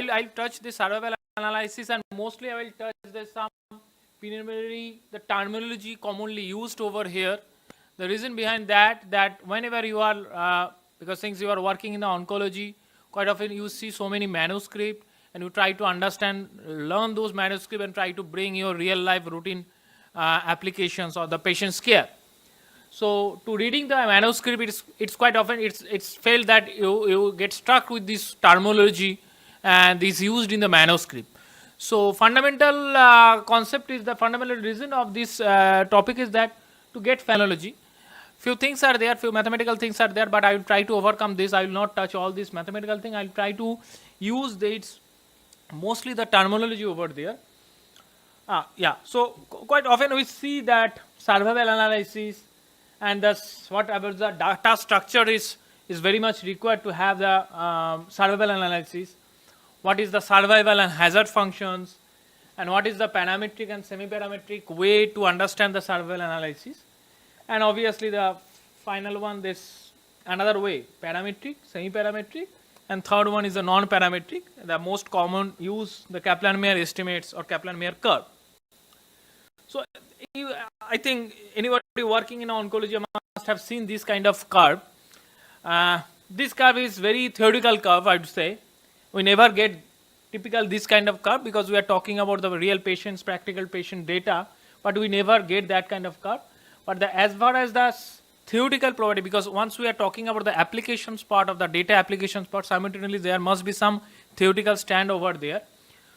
I'll touch the survival analysis, and mostly I will touch some preliminary, the terminology commonly used over here. The reason behind that whenever you are, because since you are working in the oncology, quite often you see so many manuscripts, and you try to understand, learn those manuscripts, and try to bring your real life routine applications or the patient's care. So to reading the manuscript, it's quite often it's felt that you get stuck with this terminology and is used in the manuscript. So fundamental concept is the fundamental reason of this topic is that to get phenology, few things are there, few mathematical things are there, but I will try to overcome this. I will not touch all this mathematical thing. I will try to use this mostly the terminology over there. Yeah. So quite often we see that survival analysis and thus whatever the data structure is very much required to have the survival analysis. What is the survival and hazard functions, and what is the parametric and semi-parametric way to understand the survival analysis, and obviously the final one, this another way, parametric, semi-parametric, and third one is the non-parametric. The most common use the Kaplan-Meier estimates or Kaplan-Meier curve. So I think anybody working in oncology must have seen this kind of curve. This curve is very theoretical curve, I would say. We never get typical this kind of curve because we are talking about the real patients, practical patient data, but we never get that kind of curve. But as far as the theoretical probability, because once we are talking about the applications part of the data applications part, simultaneously there must be some theoretical stand over there.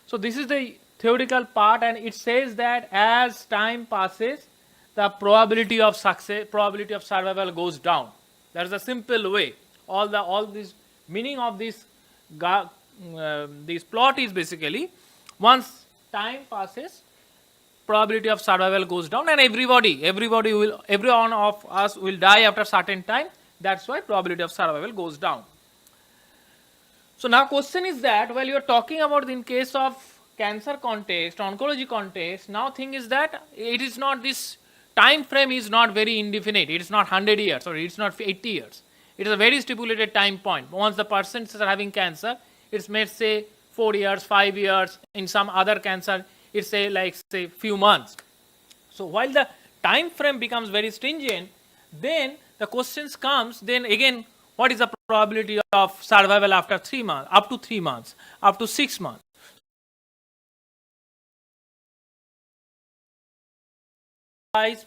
So this is the theoretical part, and it says that as time passes, the probability of success, probability of survival goes down. That is a simple way. All this meaning of this plot is basically once time passes, probability of survival goes down, and every one of us will die after certain time. That's why probability of survival goes down. So now question is that while you are talking about in case of cancer context, oncology context, now thing is that it is not this time frame is not very indefinite. It is not 100 years or it's not 80 years. It is a very stipulated time point. Once the person is having cancer, it's may say 4 years, 5 years. In some other cancer, it's say few months. So while the time frame becomes very stringent, then the questions comes, then again, what is the probability of survival after 3 months, up to 3 months, up to 6 months?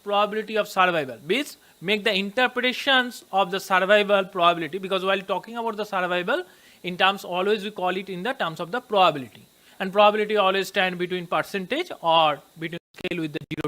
Probability of survival, which make the interpretations of the survival probability, because while talking about the survival in terms, always we call it in the terms of the probability, and probability always stand between percentage or between scale with the 0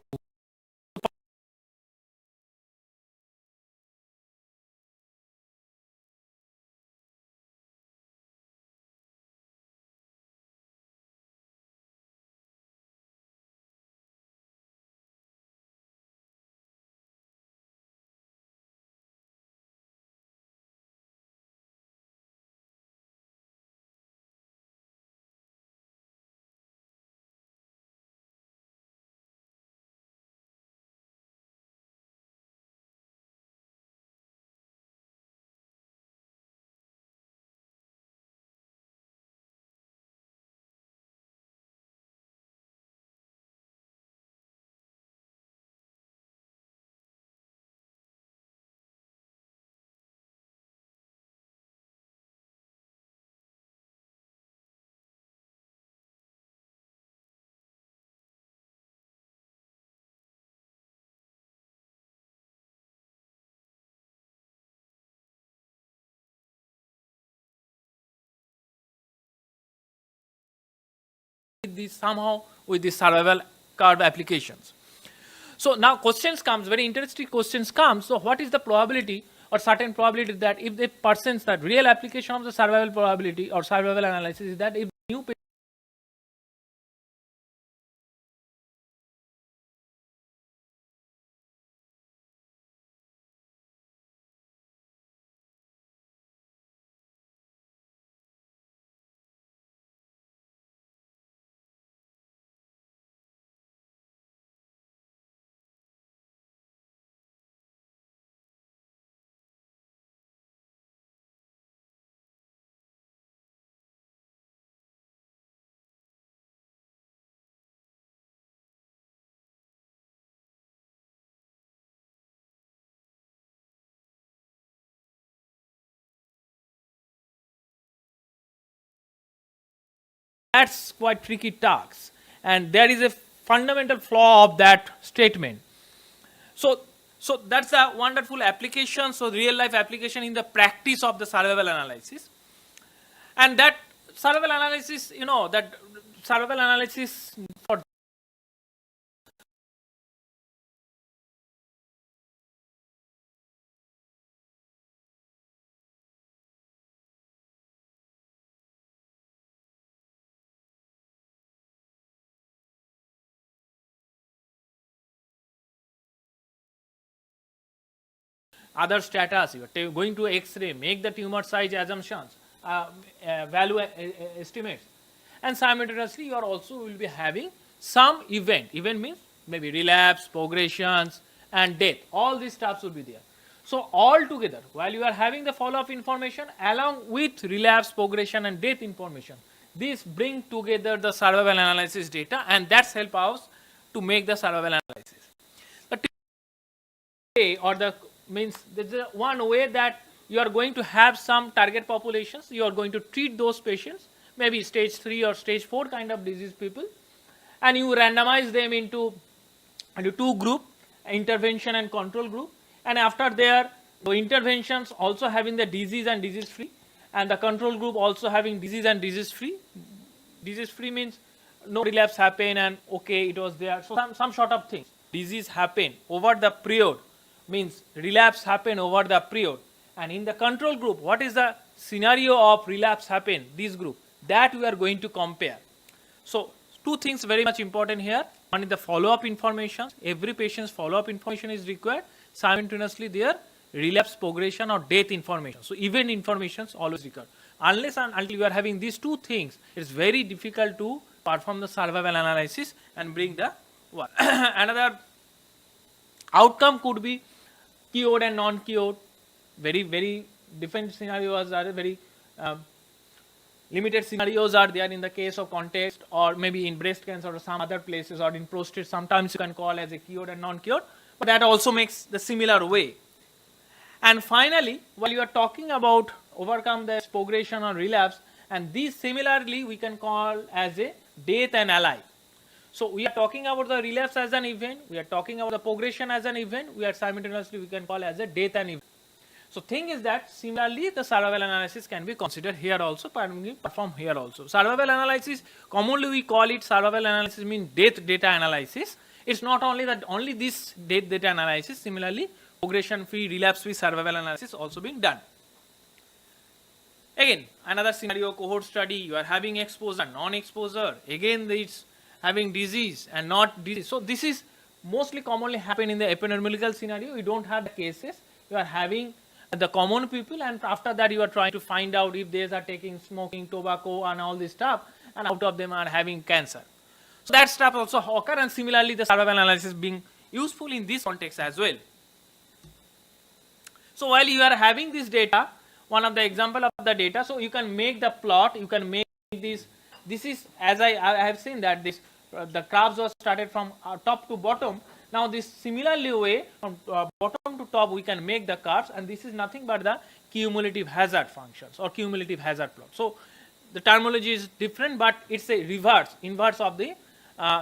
to somehow with the survival curve applications. So now questions comes, very interesting questions come. So what is the probability or certain probability that if the person's that real application of the survival probability or survival analysis is that if new that's quite tricky task, and there is a fundamental flaw of that statement. So, so that's a wonderful application. So real life application in the practice of the survival analysis, and that survival analysis, you know, that survival analysis for other status, you are going to X-ray, make the tumor size assumptions, value estimates, and simultaneously you are also will be having some event. Event means maybe relapse, progressions, and death. All these stuffs will be there. So all together, while you are having the follow-up information along with relapse, progression, and death information, these bring together the survival analysis data, and that's help us to make the survival analysis. The way, or the means there's one way that you are going to have some target populations, you are going to treat those patients, maybe stage 3 or stage 4 kind of disease people, and you randomize them into two group, intervention and control group, and after there the interventions also having the disease and disease free, and the control group also having disease and disease free. Disease free means no relapse happen and okay, it was there. So some sort of things. Disease happen over the period means relapse happen over the period, and in the control group what is the scenario of relapse happen, this group, that we are going to compare. So two things very much important here. One is the follow-up information. Every patient's follow-up information is required. Simultaneously their relapse, progression, or death information. So event information is always required. Unless and until you are having these two things, it's very difficult to perform the survival analysis and bring the one. Another outcome could be cured and non-cured. Very different scenarios are very limited scenarios are there in the case of context, or maybe in breast cancer or some other places, or in prostate sometimes you can call as a cured and non-cured, but that also makes the similar way. And finally, while you are talking about overcome the progression or relapse, and these similarly we can call as a death and alive. So we are talking about the relapse as an event, we are talking about the progression as an event, we are simultaneously we can call as a death and event. So thing is that similarly the survival analysis can be considered here also, performed here also. Survival analysis, commonly we call it survival analysis means death data analysis. It's not only that only this death data analysis, similarly progression free, relapse free survival analysis also being done. Again another scenario, cohort study, you are having exposure, non-exposure, again it's having disease and not disease. So this is mostly commonly happen in the epidemiological scenario. You don't have the cases, you are having the common people, and after that you are trying to find out if they are taking smoking, tobacco and all this stuff, and out of them are having cancer. So that stuff also occur, and similarly the survival analysis being useful in this context as well. So while you are having this data, one of the example of the data, so you can make the plot, you can make this is as I have seen that this the curves were started from top to bottom. Now this similarly way from bottom to top we can make the curves, and this is nothing but the cumulative hazard functions or cumulative hazard plot. So the terminology is different, but it's a inverse of the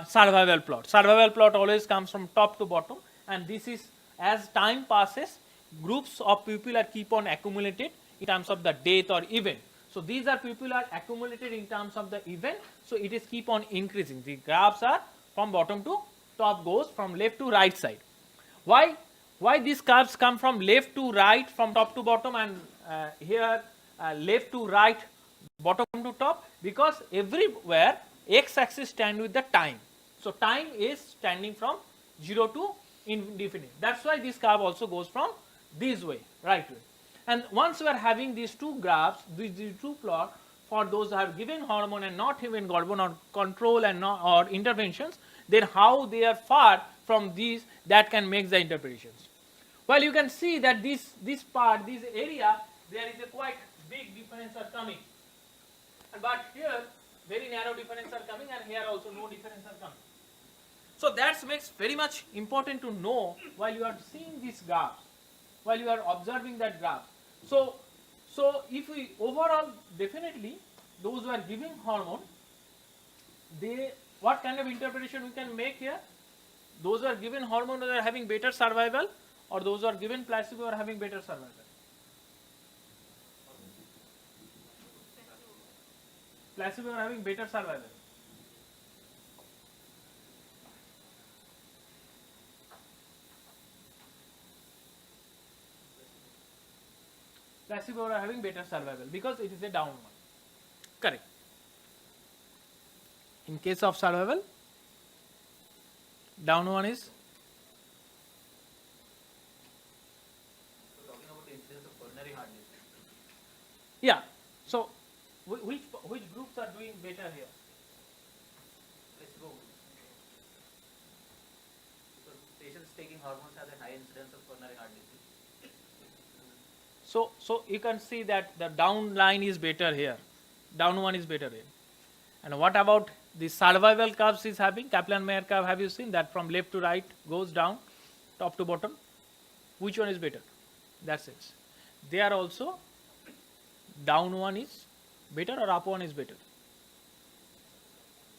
survival plot. Survival plot always comes from top to bottom, and this is as time passes, groups of people are keep on accumulated in terms of the death or event. So these are people are accumulated in terms of the event, so it is keep on increasing. The graphs are from bottom to top, goes from left to right side. Why these curves come from left to right, from top to bottom, and here left to right, bottom to top? Because everywhere x-axis stand with the time. So time is standing from 0 to infinite. That's why this curve also goes from this way, right way. And once we are having these two graphs, these two plots for those who have given hormone and not given hormone, or control and not, or interventions, then how they are far from these, that can make the interpretations. Well, you can see that this part, this area, there is a quite big difference are coming, but here very narrow difference are coming, and here also no difference are coming. So that makes very much important to know while you are seeing these graphs, while you are observing that graph. So if we overall, definitely those who are giving hormone, what kind of interpretation we can make here? Those who are given hormone are having better survival, or those who are given placebo are having better survival? Placebo are having better survival. Placebo are having better survival because it is a down one. Correct. In case of survival, down one is. So talking about the incidence of coronary heart disease. Yeah. So which groups are doing better here? Placebo. Because patients taking hormones have a high incidence of coronary heart disease. So you can see that the down line is better here. Down one is better here. And what about the survival curves is having? Kaplan-Meier curve, have you seen that from left to right goes down, top to bottom? Which one is better? That's it. They are also down one is better or up one is better?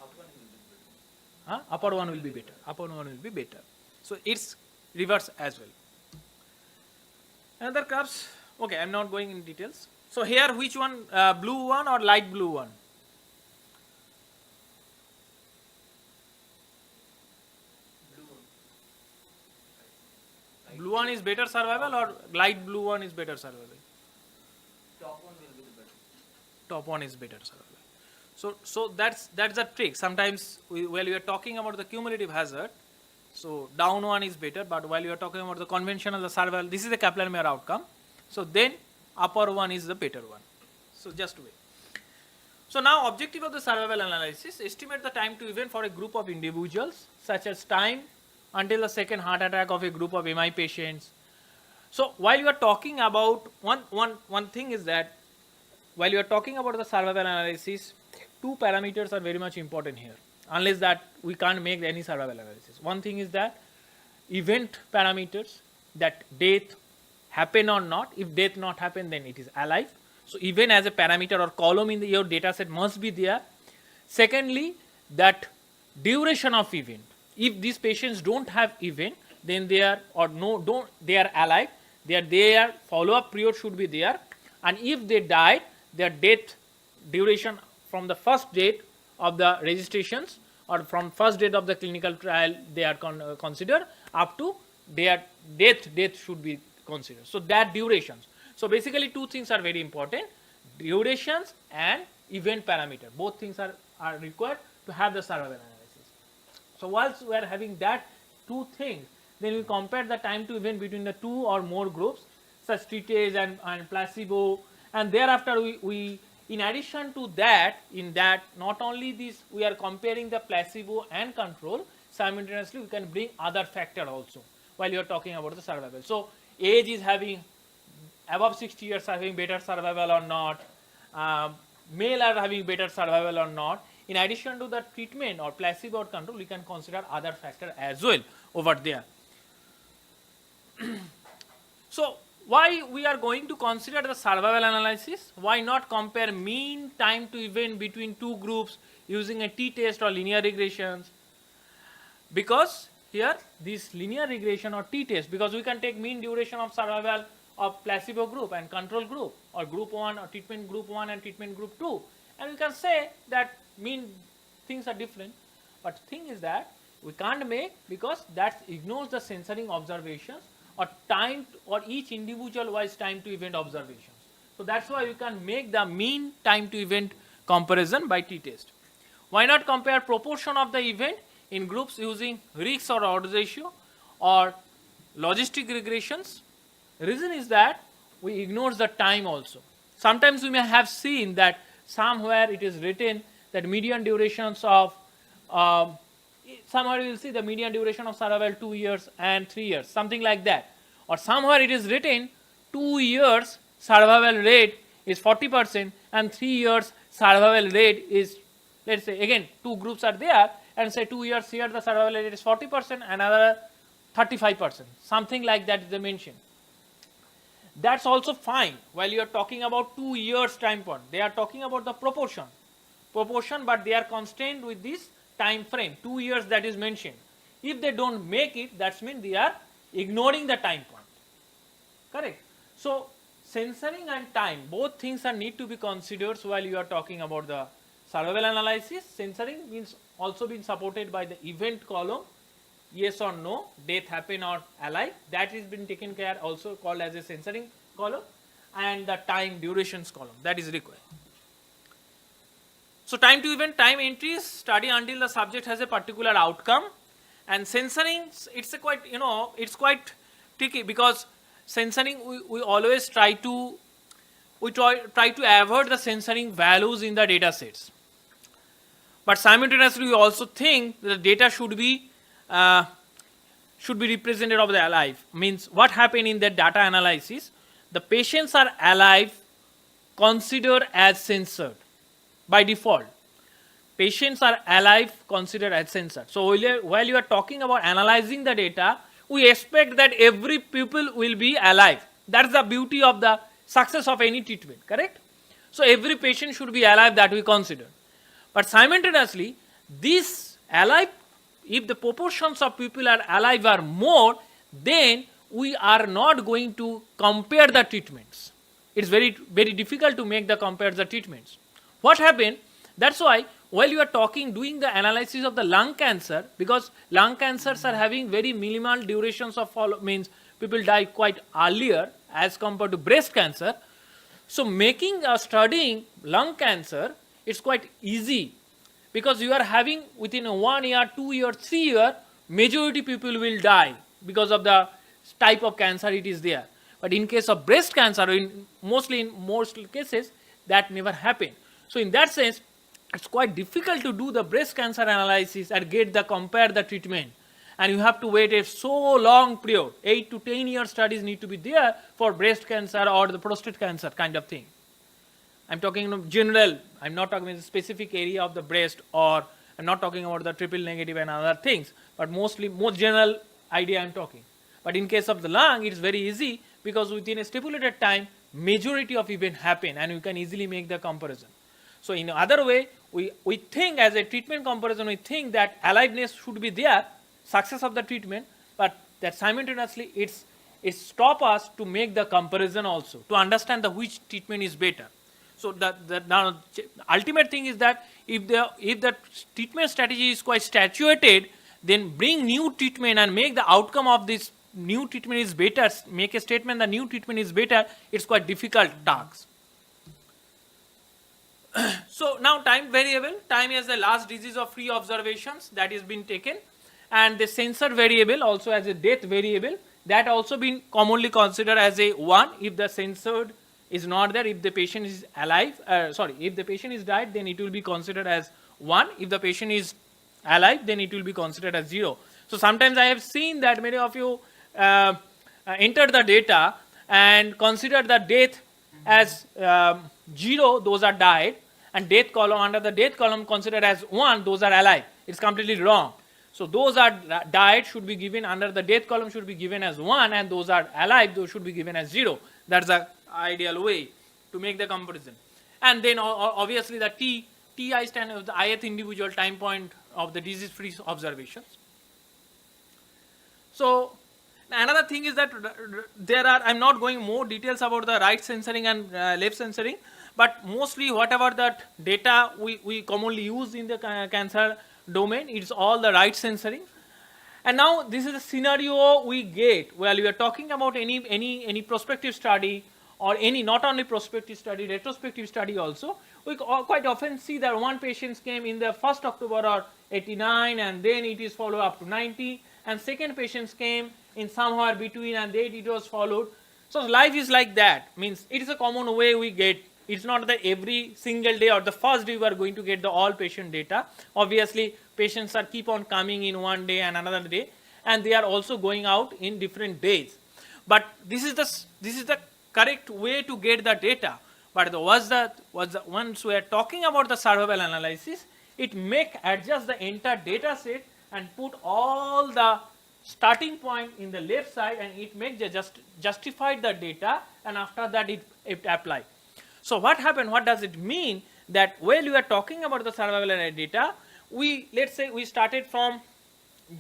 Up one will be better. Upper one will be better. Upper one will be better. So it's reverse as well. Another curves. Okay, I'm not going in details. So here, which one, blue one or light blue one? Blue one. Blue one is better survival or light blue one is better survival? Top one will be the better. Top one is better survival. So that's the trick. Sometimes while we are talking about the cumulative hazard, so down one is better, but while you are talking about the conventional the survival, this is the Kaplan-Meier outcome. So then upper one is the better one. So just wait. So now objective of the survival analysis, estimate the time to event for a group of individuals, such as time until the second heart attack of a group of MI patients. So while you are talking about one thing is that while you are talking about the survival analysis, two parameters are very much important here, unless that we can't make any survival analysis. One thing is that event parameters, that death happen or not. If death not happen, then it is alive. So even as a parameter or column in your data set must be there. Secondly, that duration of event. If these patients don't have event, then they are they are alive. Their follow-up period should be there. And if they die, their death duration from the first date of the registrations or from first date of the clinical trial, they are considered up to their death should be considered. So that durations. So basically two things are very important, durations and event parameter. Both things are required to have the survival analysis. So once we are having that two things, then we compare the time to event between the two or more groups, such treated and placebo, and thereafter we in addition to that, in that not only this we are comparing the placebo and control, simultaneously we can bring other factor also while you are talking about the survival. So age is having above 60 years having better survival or not, male are having better survival or not. In addition to the treatment or placebo or control, we can consider other factor as well over there. So why we are going to consider the survival analysis? Why not compare mean time to event between two groups using a t-test or linear regressions? Because here this linear regression or t-test, because we can take mean duration of survival of placebo group and control group, or group 1 or treatment group 1 and treatment group 2, and we can say that mean things are different. But thing is that we can't make, because that ignores the censoring observations or time or each individual wise time to event observations. So that's why we can make the mean time to event comparison by t-test. Why not compare proportion of the event in groups using risk or odds ratio or logistic regressions? Reason is that we ignore the time also. Sometimes we may have seen that somewhere it is written that median durations of somewhere you will see the median duration of survival 2 years and 3 years, something like that. Or somewhere it is written 2 years survival rate is 40% and 3 years survival rate is, let's say again two groups are there and say 2 years here the survival rate is 40%, another 35%, something like that is the mention. That's also fine while you are talking about 2 years time point. They are talking about the proportion. proportion, but they are constrained with this time frame, 2 years that is mentioned. If they don't make it, that means they are ignoring the time point. Correct? So, censoring and time, both things are need to be considered while you are talking about the survival analysis. Censoring means also being supported by the event column, yes or no, death happen or alive, that is been taken care, also called as a censoring column, and the time durations column that is required. So, time to event, time entries study until the subject has a particular outcome, and censoring, it's a quite, it's quite tricky, because censoring we always try to avoid the censoring values in the data sets, but simultaneously we also think that the data should be represented of the alive. Means what happened in the data analysis, the patients are alive considered as censored by default. Patients are alive considered as censored. So while you are talking about analyzing the data, we expect that every pupil will be alive. That's the beauty of the success of any treatment, correct? So every patient should be alive, that we consider. But simultaneously, this alive, if the proportions of people are alive are more, then we are not going to compare the treatments. It's very, very difficult to make the compare the treatments. What happened? That's why while you are doing the analysis of the lung cancer, because lung cancers are having very minimal durations of follow, means people die quite earlier as compared to breast cancer. So studying lung cancer, it's quite easy, because you are having within 1 year, 2 year, 3 year, majority people will die because of the type of cancer it is there. But in case of breast cancer, in most cases, that never happened. So in that sense, it's quite difficult to do the breast cancer analysis and compare the treatment. And you have to wait a so long period, 8 to 10 year studies need to be there for breast cancer or the prostate cancer kind of thing. I'm talking in general, I'm not talking about a specific area of the breast, or I'm not talking about the triple negative and other things, but most general idea I'm talking. But in case of the lung, it's very easy, because within a stipulated time, majority of events happen and you can easily make the comparison. So in other way, we think as a treatment comparison, we think that aliveness should be there, success of the treatment, but that simultaneously it's stop us to make the comparison also, to understand the which treatment is better. So now ultimate thing is that if the treatment strategy is quite statuated, then bring new treatment and make the outcome of this new treatment is better, make a statement the new treatment is better, it's quite difficult task. So now time variable, time is the last disease of free observations that is been taken, and the censored variable also as a death variable, that also been commonly considered as a 1 if the censored is not there. If the patient is alive, if the patient is died, then it will be considered as 1. If the patient is alive, then it will be considered as 0. So sometimes I have seen that many of you enter the data and consider the death as 0, those are died, and death column, under the death column considered as 1, those are alive. It's completely wrong. So those are died should be given under the death column, should be given as 1, and those are alive, those should be given as 0. That's the ideal way to make the comparison. And then obviously the TI stand of the ith individual time point of the disease free observations. So another thing is that I'm not going more details about the right censoring and left censoring, but mostly whatever that data we commonly use in the cancer domain, it's all the right censoring. And now this is a scenario we get while we are talking about any prospective study, or any not only prospective study, retrospective study also. We quite often see that one patient came in the 1st October or 89, and then it is followed up to 90, and second patient came in somewhere between, and then it was followed. So life is like that, means it is a common way we get. It's not that every single day or the first day we are going to get the all patient data. Obviously patients are keep on coming in one day and another day, and they are also going out in different days. But this is the correct way to get the data. But once we are talking about the survival analysis, it adjust the entire data set and put all the starting point in the left side, and it makes justify the data, and after that it apply. So what happened? What does it mean? that while we are talking about the survival data, let's say we started from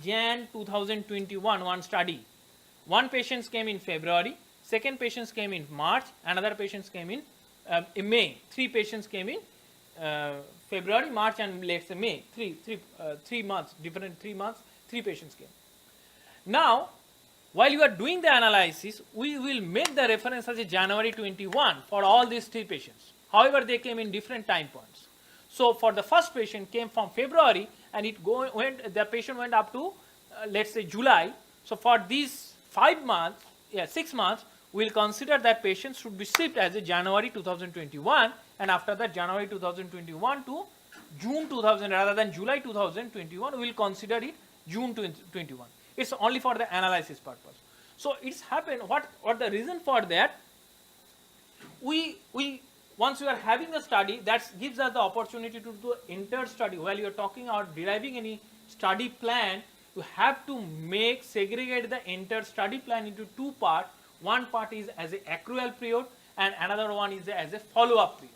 Jan 2021, one study. One patient came in February, second patient came in March, another patient came in May. Three patients came in February, March, and let's say May. 3 months, different 3 months, 3 patients came. Now, while you are doing the analysis, we will make the reference as a January 21 for all these 3 patients. However, they came in different time points. So, for the first patient came from February, and the patient went up to let's say July. So, for these 6 months, we will consider that patient should be shipped as a January 2021, and after that January 2021 to June 2000 rather than July 2021, we will consider it June 2021. It's only for the analysis purpose. So it's happened. What the reason for that? Once we are having a study, that gives us the opportunity to do inter-study. While you are talking or deriving any study plan, you have to segregate the inter-study plan into 2 parts. One part is as a accrual period, and another one is as a follow-up period.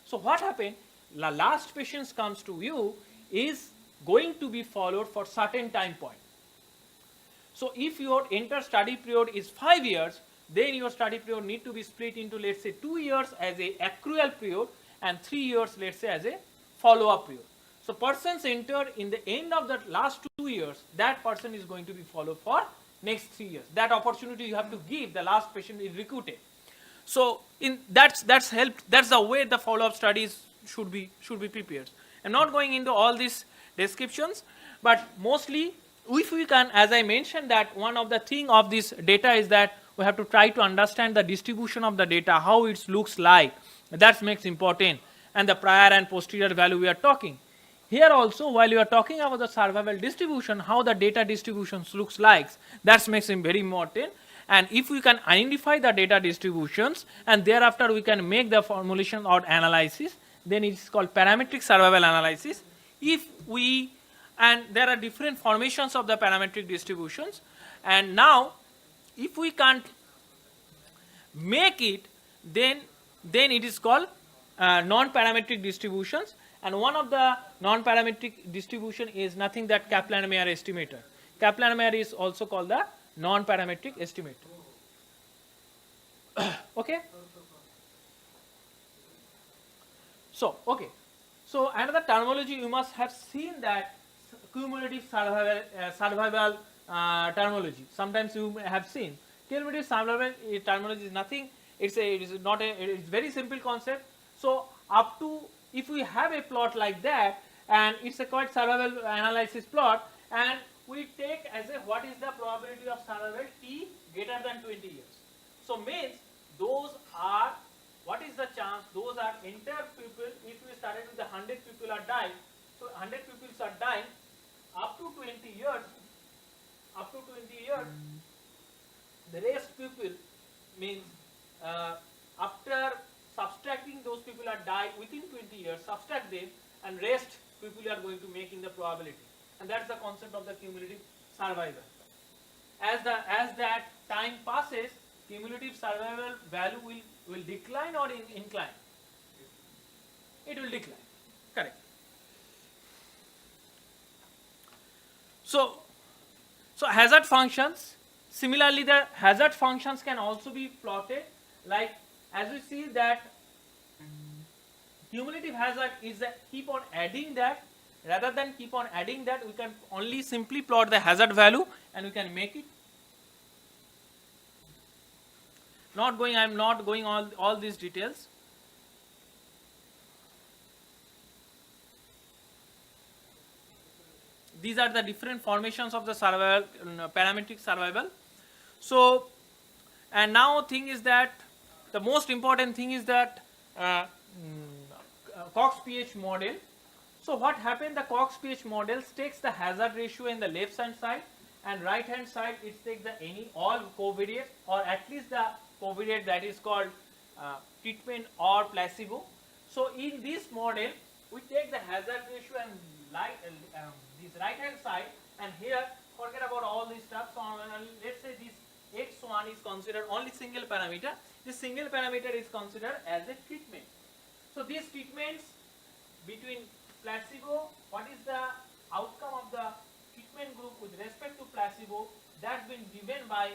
So what happened? The last patient comes to you is going to be followed for certain time point. So if your inter-study period is 5 years, then your study period need to be split into, let's say, 2 years as a accrual period and 3 years, let's say, as a follow-up period. So persons entered in the end of the last 2 years, that person is going to be followed for next 3 years. That opportunity you have to give. The last patient is recruited. So that's the way the follow-up studies should be prepared. I'm not going into all these descriptions, but mostly if we can, as I mentioned, that one of the thing of this data is that we have to try to understand the distribution of the data, how it looks like. That makes important, and the prior and posterior value we are talking. Here also, while you are talking about the survival distribution, how the data distribution looks like, that makes it very important. And if we can identify the data distributions, and thereafter we can make the formulation or analysis, then it is called parametric survival analysis. And there are different formations of the parametric distributions, and now if we can't make it, then it is called non-parametric distributions, and one of the non-parametric distribution is nothing that Kaplan-Meier estimator. Kaplan-Meier is also called the non-parametric estimator. Okay. So another terminology you must have seen, that cumulative survival terminology. Sometimes you have seen cumulative survival terminology is nothing. It is very simple concept. So up to, if we have a plot like that, and it's a quite survival analysis plot, and we take as a what is the probability of survival t greater than 20 years. So means those are, what is the chance? Those are entire people. If we started with 100 people are dying, so 100 people are dying up to 20 years. Up to 20 years, the rest people means after subtracting those people are died within 20 years, subtract them, and rest people are going to make in the probability, and that's the concept of the cumulative survival. As that time passes, cumulative survival value will decline or incline. It will decline. Correct. So hazard functions. Similarly, the hazard functions can also be plotted. Like as we see that cumulative hazard is that keep on adding that. Rather than keep on adding that, we can only simply plot the hazard value and we can make it. I'm not going all these details. These are the different formations of the survival, parametric survival. So, and now thing is that the most important thing is that Cox-Ph model. So what happened? The Cox-Ph model takes the hazard ratio in the left hand side, and right hand side it takes all covariates, or at least the covariate that is called treatment or placebo. So in this model, we take the hazard ratio and this right hand side, and here forget about all this stuff. So let's say this x1 is considered only single parameter. This single parameter is considered as a treatment. So these treatments between placebo, what is the outcome of the treatment group with respect to placebo, that's been given by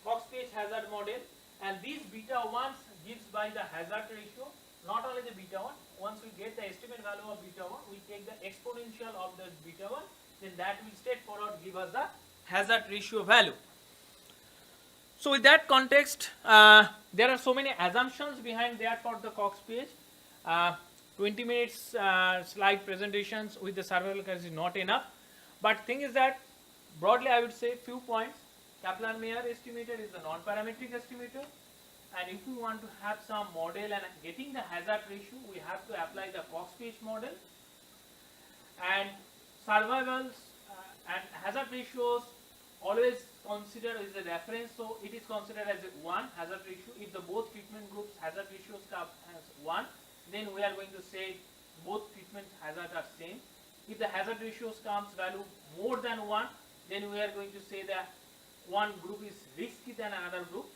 Cox-Page hazard model, and these beta 1s gives by the hazard ratio, not only the beta 1, once we get the estimate value of beta 1, we take the exponential of the beta 1, then that will straightforward give us the hazard ratio value. So with that context, there are so many assumptions behind that for the Cox-Page. 20 minutes slide presentations with the survival curve is not enough. But thing is that broadly I would say few points. Kaplan-Meier estimator is the non-parametric estimator. And if we want to have some model and getting the hazard ratio, we have to apply the Cox-Page model. And survivals and hazard ratios always consider as a reference, so it is considered as a 1 hazard ratio. If the both treatment groups hazard ratios come as 1, then we are going to say both treatment hazards are same. If the hazard ratios comes value more than 1, then we are going to say that one group is risky than another group.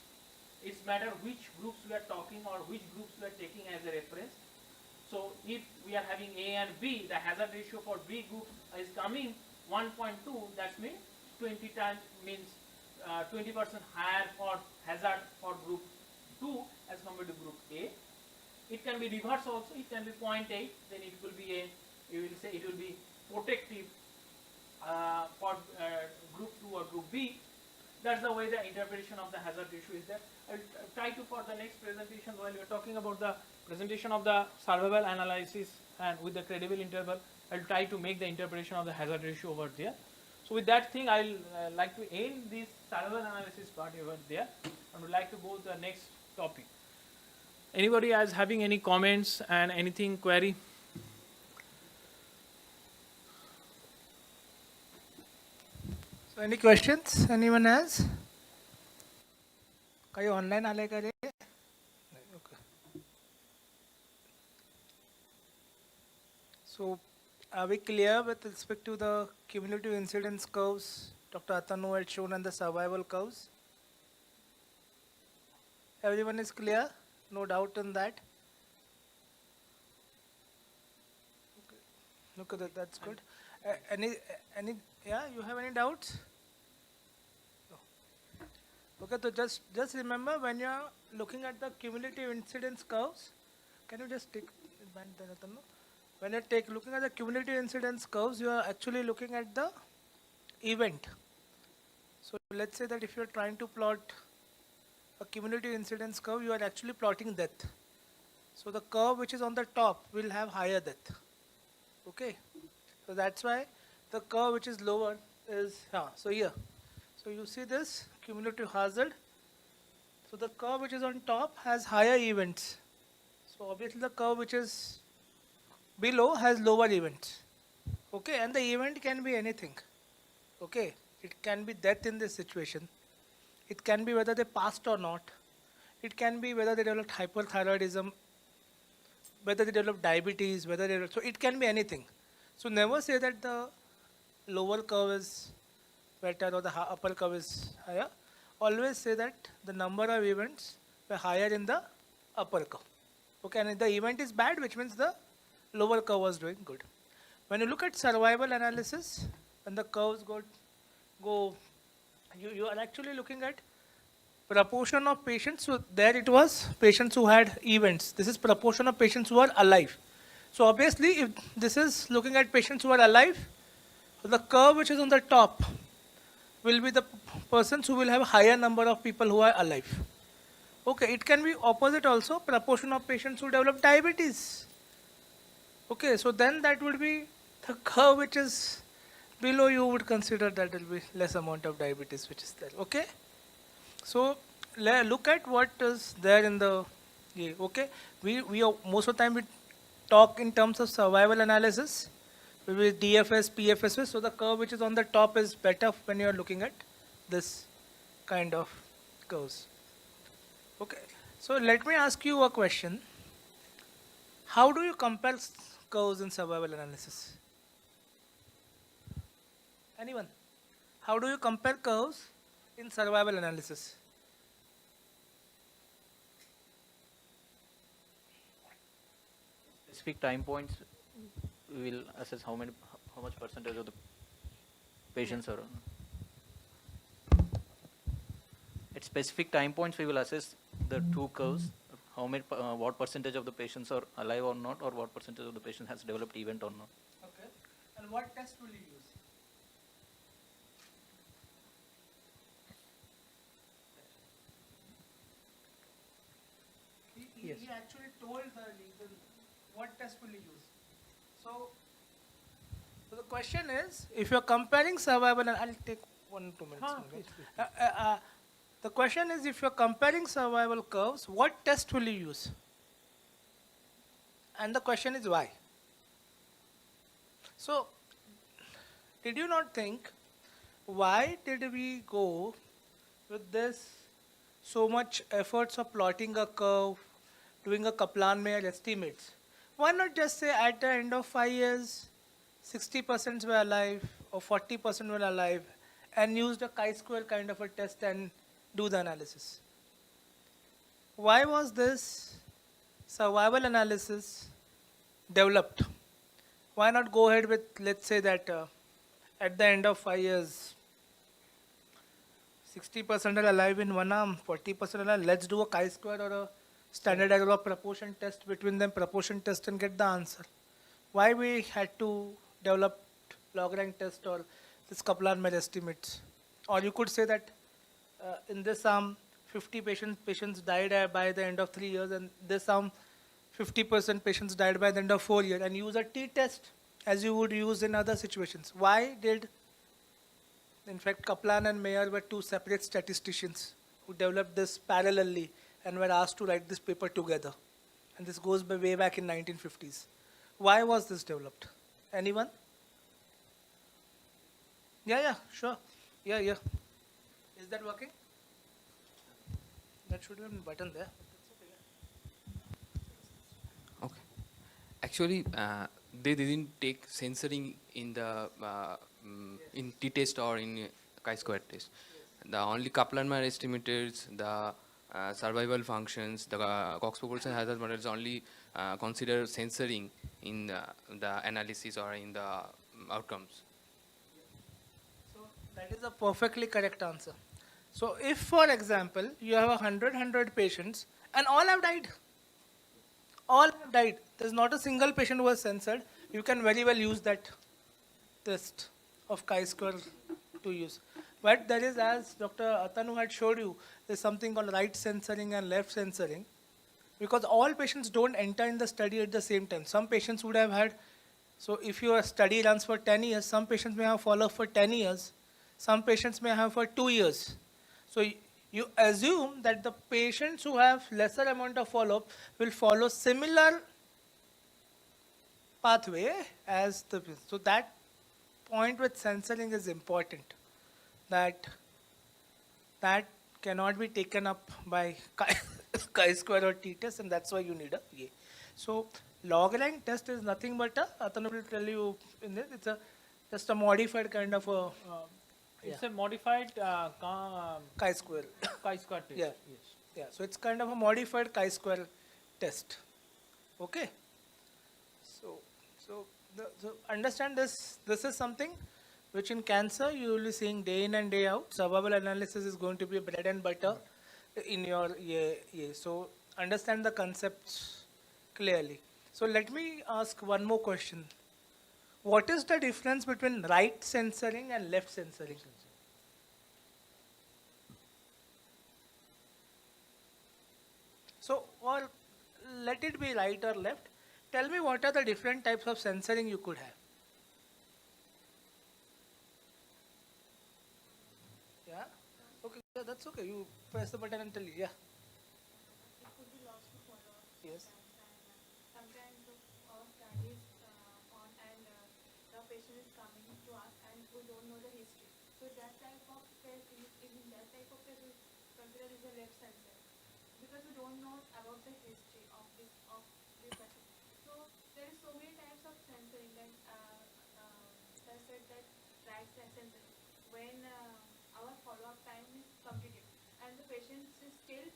It's matter which groups we are talking or which groups we are taking as a reference. So if we are having A and B, the hazard ratio for B group is coming 1.2, that means 20 times means 20% higher for hazard for group 2 as compared to group A. It can be reverse also, it can be 0.8, then it will be you will say it will be protective for group 2 or group B. That's the way the interpretation of the hazard ratio is there. I'll try to for the next presentation, while we are talking about the presentation of the survival analysis and with the credible interval, I'll try to make the interpretation of the hazard ratio over there. So with that thing, I'll like to end this survival analysis part over there, and would like to go to the next topic. Anybody is having any comments and anything query? So any questions? Anyone has? काही online आले का रे? Okay. So are we clear with respect to the cumulative incidence curves Dr. Atanu had shown and the survival curves? Everyone is clear? No doubt in that? Okay, that's good. Any, yeah, you have any doubts? Okay, so just remember when you are looking at the cumulative incidence curves, can you just take it back there, Atanu? When you looking at the cumulative incidence curves, you are actually looking at the event. So let's say that if you are trying to plot a cumulative incidence curve, you are actually plotting death. So the curve which is on the top will have higher death. Okay, so that's why the curve which is lower is so here. So you see this cumulative hazard. So the curve which is on top has higher events. So obviously the curve which is below has lower events. Okay, and the event can be anything. Okay, it can be death in this situation. It can be whether they passed or not. It can be whether they developed hyperthyroidism, whether they develop diabetes, whether they develop, so it can be anything. So never say that the lower curve is better or the upper curve is higher. Always say that the number of events were higher in the upper curve. Okay, and if the event is bad, which means the lower curve was doing good. When you look at survival analysis, when the curves go, you are actually looking at proportion of patients. So there it was patients who had events. This is proportion of patients who are alive. So obviously, if this is looking at patients who are alive, the curve which is on the top will be the persons who will have a higher number of people who are alive. Okay, it can be opposite also, proportion of patients who develop diabetes. Okay, so then that would be the curve which is below, you would consider that will be less amount of diabetes which is there. Okay, so look at what is there in the okay. We most of the time we talk in terms of survival analysis with DFS, PFS. So the curve which is on the top is better when you are looking at this kind of curves. Okay, so let me ask you a question. How do you compare curves in survival analysis? Anyone? How do you compare curves in survival analysis? Specific time points we will assess how much percentage of the patients are. At specific time points, we will assess the two curves. How many, what percentage of the patients are alive or not, or what percentage of the patient has developed event or not. Okay. And what test will you use? He actually told the reason. What test will you use? So the question is, if you're comparing survival, and I'll take 1-2 minutes. Huh, only. please. The question is, if you're comparing survival curves, what test will you use? And the question is why. So, did you not think, why did we go with this so much efforts of plotting a curve, doing a Kaplan-Meier estimates? Why not just say at the end of 5 years, 60% were alive or 40% were alive, and use the chi-square kind of a test and do the analysis? Why was this survival analysis developed? Why not go ahead with, let's say that at the end of 5 years, 60% are alive in one arm, 40% are alive. Let's do a chi-square or a standard error of proportion test between them, proportion test, and get the answer. Why we had to develop log rank test or this Kaplan-Meier estimates? Or you could say that in this arm, 50 patients died by the end of 3 years, and this arm, 50% patients died by the end of 4 years, and use a t-test as you would use in other situations. Why did, in fact, Kaplan and Mayer were two separate statisticians who developed this parallelly and were asked to write this paper together. And this goes way back in 1950s. Why was this developed? Anyone? Yeah, sure. Yeah. Is that working? That should have been button there. Okay. Actually, they didn't take censoring in the in t-test or in chi-square test. The only Kaplan-Meier estimators, the survival functions, the Cox proportion hazard models only consider censoring in the analysis or in the outcomes. So that is a perfectly correct answer. So if, for example, you have 100 patients and all have died, there's not a single patient who was censored, you can very well use that test of chi-square to use. But there is, as Dr. Atanu had showed you, there's something called right censoring and left censoring, because all patients don't enter in the study at the same time. Some patients would have had, so if your study runs for 10 years, some patients may have follow-up for 10 years, some patients may have for 2 years. So you assume that the patients who have lesser amount of follow-up will follow similar pathway as the, so that point with censoring is important, that cannot be taken up by chi-square or t-test, and that's why you need a A. So log rank test is nothing but Atanu will tell you in this, it's just a modified kind of a It's a modified chi-square. chi-square test. Yeah. Yes. Yeah, so it's kind of a modified chi-square test. Okay. So understand this. This is something which in cancer you will be seeing day in and day out. Survival analysis is going to be bread and butter in your So understand the concepts clearly. So let me ask one more question. What is the difference between right censoring and left censoring? So, or let it be right or left. Tell me what are the different types of censoring you could have. Yeah? Okay, yeah, that's okay. You press the button and tell you, yeah. It could be lost to follow-up. Yes. Sometimes our study is on and the patient is coming to us and we don't know the history. So that type of case, in that type of case, we consider is a left censor because we don't know about the history of this person. So there is so many types of censoring. Then I said that right censoring when our follow-up time is completed and the patient is still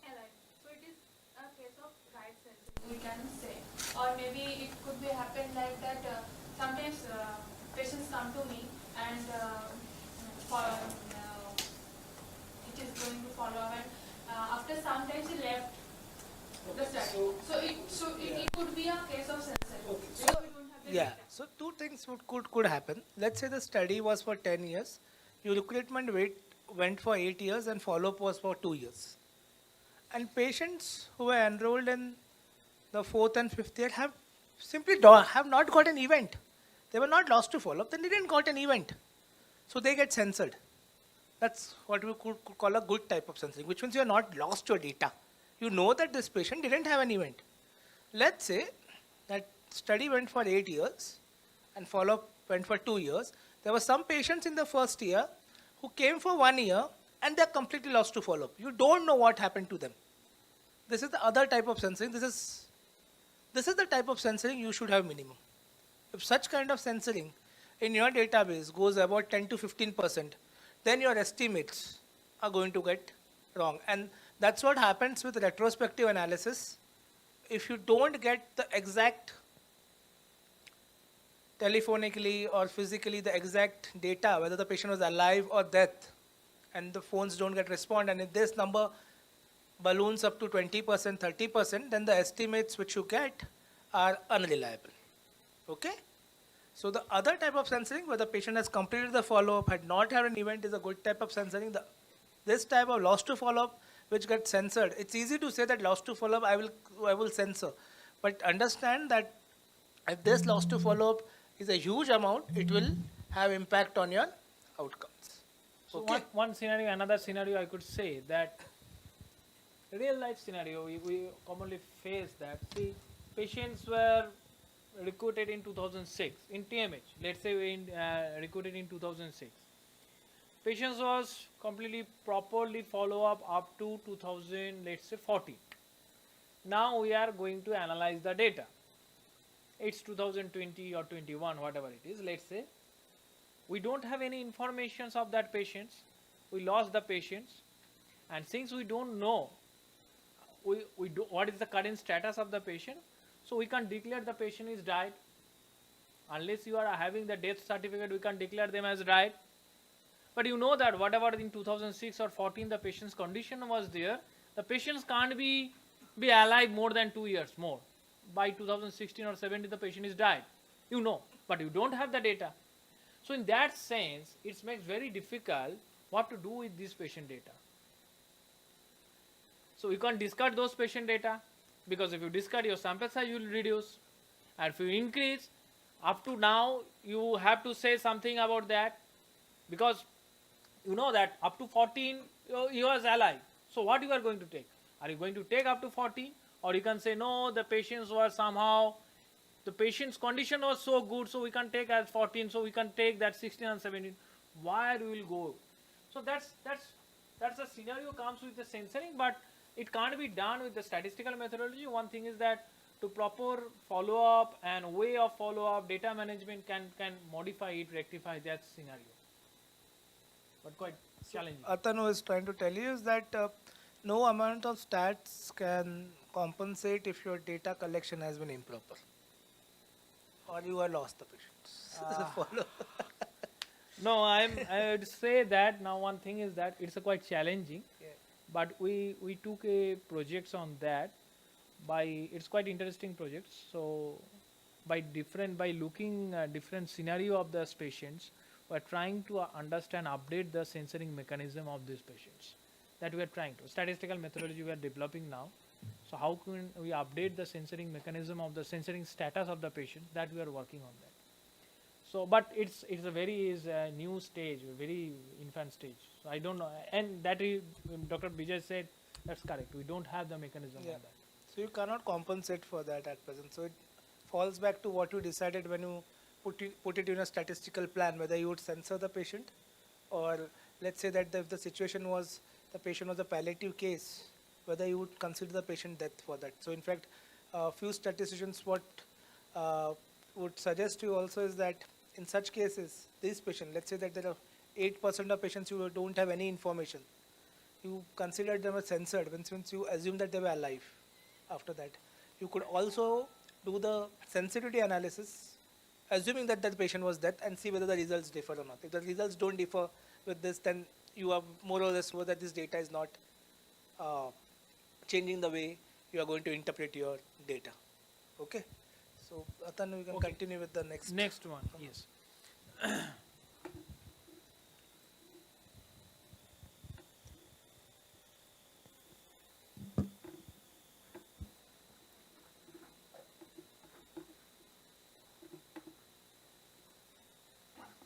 alive. So it is a case of right censoring. We can say or maybe it could be happen like that. Sometimes patients come to me and it is going to follow up, and after some time he left the study. It could be a case of censoring. Okay, Because we don't have the yeah, data. so two things could happen. Let's say the study was for 10 years, your recruitment went for 8 years and follow-up was for 2 years. And patients who were enrolled in the 4th and 5th year have have not got an event. They were not lost to follow-up, then they didn't got an event. So they get censored. That's what we could call a good type of censoring, which means you are not lost your data. You know that this patient didn't have an event. Let's say that study went for 8 years and follow-up went for 2 years. There were some patients in the first year who came for 1 year and they're completely lost to follow-up. You don't know what happened to them. This is the other type of censoring. This is the type of censoring you should have minimum. If such kind of censoring in your database goes about 10 to 15%, then your estimates are going to get wrong. And that's what happens with retrospective analysis. If you don't get the exact telephonically or physically the exact data, whether the patient was alive or dead, and the phones don't get respond, and if this number balloons up to 20%, 30%, then the estimates which you get are unreliable. Okay? So the other type of censoring, where the patient has completed the follow-up, had not had an event, is a good type of censoring. This type of loss to follow-up, which gets censored, it's easy to say that loss to follow-up I will censor, but understand that if this loss to follow-up is a huge amount, it will have impact on your outcomes. So Okay. one scenario, another scenario I could say that real life scenario we commonly face that, see, patients were recruited in 2006 in TMH. Let's say we recruited in 2006. Patients was completely properly follow up to 2000, let's say 14. Now we are going to analyze the data. It's 2020 or 21, whatever it is. Let's say we don't have any information of that patients. We lost the patients, and since we don't know what is the current status of the patient, so we can't declare the patient is died. Unless you are having the death certificate, we can't declare them as died. But you know that whatever in 2006 or 14 the patient's condition was there, the patients can't be alive more than 2 years more. By 2016 or 17 the patient is died. You know, but you don't have the data. So in that sense, it makes very difficult what to do with this patient data. So you can't discard those patient data, because if you discard, your sample size will reduce, and if you increase, up to now you have to say something about that, because you know that up to 14 he was alive. So what you are going to take? Are you going to take up to 14, or you can say no, the patients were somehow, the patient's condition was so good, so we can take as 14, so we can take that 16 and 17. Where we will go? So that's the scenario comes with the censoring, but it can't be done with the statistical methodology. One thing is that to proper follow-up and way of follow-up, data management can modify it, rectify that scenario. But quite challenging. Atanu is trying to tell you is that no amount of stats can compensate if your data collection has been improper, or you have lost the patients. Follow. No, I would say that now one thing is that it's quite challenging. Yeah. But we took a projects on that. It's quite interesting projects. So by looking different scenario of those patients, we're trying to understand, update the censoring mechanism of these patients. That we are trying to. Statistical methodology we are developing now. So how can we update the censoring mechanism of the censoring status of the patient? That we are working on that. So, but it's a very new stage, a very infant stage. So I don't know, and that Dr. Bijay said that's correct. We don't have the mechanism Yeah. on that. So you cannot compensate for that at present. So it falls back to what you decided when you put it in a statistical plan, whether you would censor the patient, or let's say that if the situation was the patient was a palliative case, whether you would consider the patient death for that. So in fact, few statisticians would suggest you also is that in such cases, these patients, let's say that there are 8% of patients who don't have any information, you consider them as censored, since you assume that they were alive after that. You could also do the sensitivity analysis, assuming that that patient was dead, and see whether the results differ or not. If the results don't differ with this, then you are more or less sure that this data is not changing the way you are going to interpret your data. Okay. So Atanu, we can Okay. continue with the next. Next one, yes.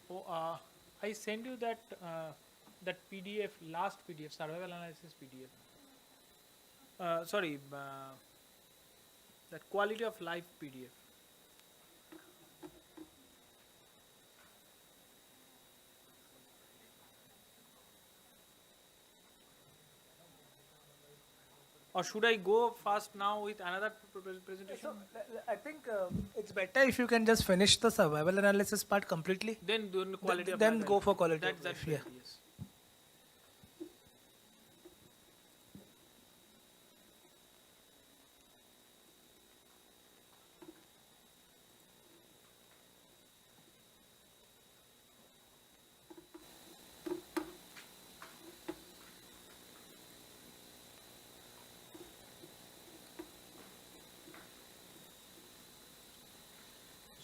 Oh, I sent you that that PDF, last PDF, survival analysis PDF. Sorry, that quality of life PDF. Or should I go fast now with another presentation? So I think it's better if you can just finish the survival analysis part completely. Then do the quality of Then life. go for quality of That's life. Yeah. yes.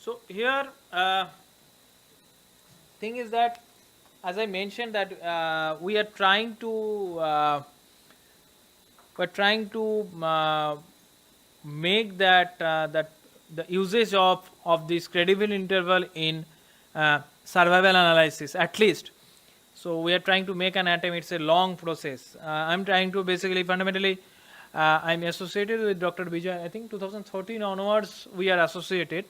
So here, thing is that, as I mentioned, that we are trying to make that the usage of this credible interval in survival analysis at least. So we are trying to make an attempt. It's a long process. I'm trying to basically fundamentally. I'm associated with Dr. Vijay. I think 2013 onwards we are associated,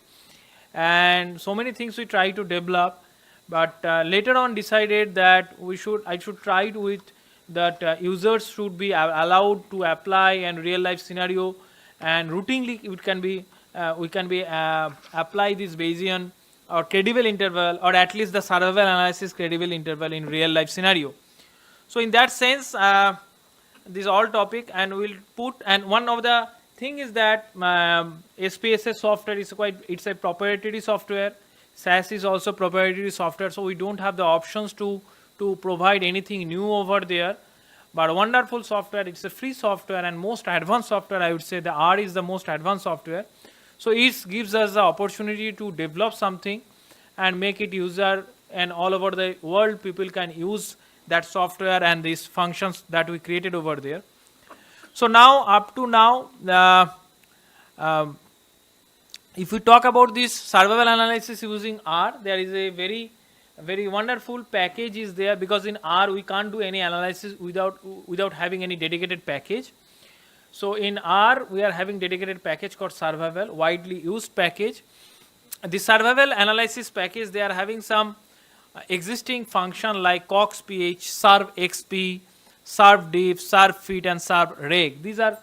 and so many things we try to develop, but later on decided that I should try to it that users should be allowed to apply and real life scenario, and routinely it can be we can be apply this Bayesian or credible interval, or at least the survival analysis credible interval in real life scenario. So in that sense, this all topic, and we'll put, and one of the thing is that SPSS software is it's a proprietary software. SAS is also proprietary software, so we don't have the options to provide anything new over there. But wonderful software, it's a free software and most advanced software. I would say the R is the most advanced software. So it gives us the opportunity to develop something and make it user, and all over the world people can use that software and these functions that we created over there. So now, up to now, if we talk about this survival analysis using R, there is a very wonderful package is there, because in R we can't do any analysis without having any dedicated package. So in R we are having dedicated package called survival, widely used package. The survival analysis package, they are having some existing function like coxph, servxp, servdiff, servfit, and servreg. These are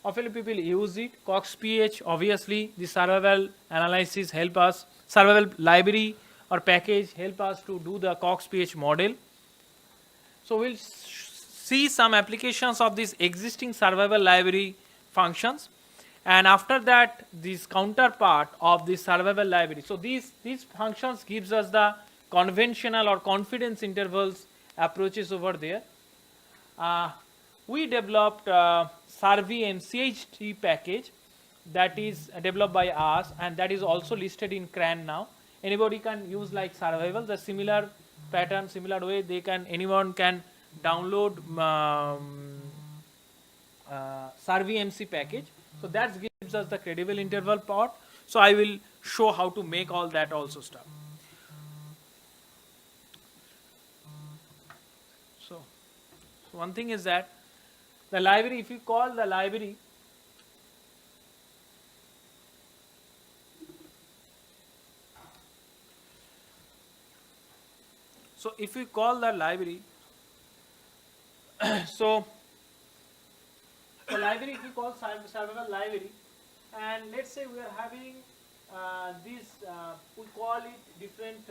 often people use it. Coxph, obviously the survival analysis help us, survival library or package help us to do the coxph model. So we'll see some applications of these existing survival library functions, and after that this counterpart of the survival library. So these functions gives us the conventional or confidence intervals approaches over there. We developed SurveyMCHT package that is developed by us, and that is also listed in CRAN now. Anybody can use like survival, the similar pattern, similar way anyone can download SurveyMC package. So that gives us the credible interval part. So I will show how to make all that also stuff. So one thing is that the library, if you call the library, so if we call the library, so the library, if we call survival library, and let's say we are having this, we call it different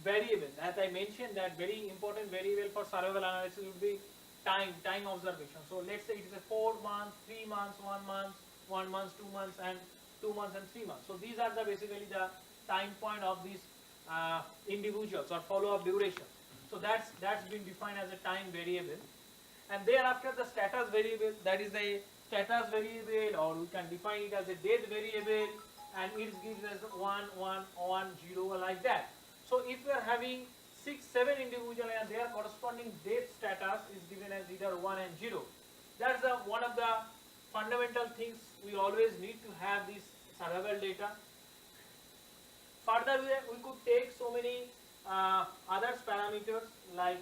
variable. As I mentioned, that very important variable for survival analysis would be time observation. So let's say it is a 4 months, 3 months, 1 month, 1 month, 2 months, and 2 months and 3 months. So these are the basically the time point of these individuals or follow-up duration. So that's been defined as a time variable. And thereafter the status variable, that is the status variable, or we can define it as a death variable, and it gives us 1, 1, 1, 0 like that. So if we are having 6, 7 individuals and their corresponding death status is given as either 1 and 0. That's one of the fundamental things we always need to have this survival data. Further, we could take so many other parameters like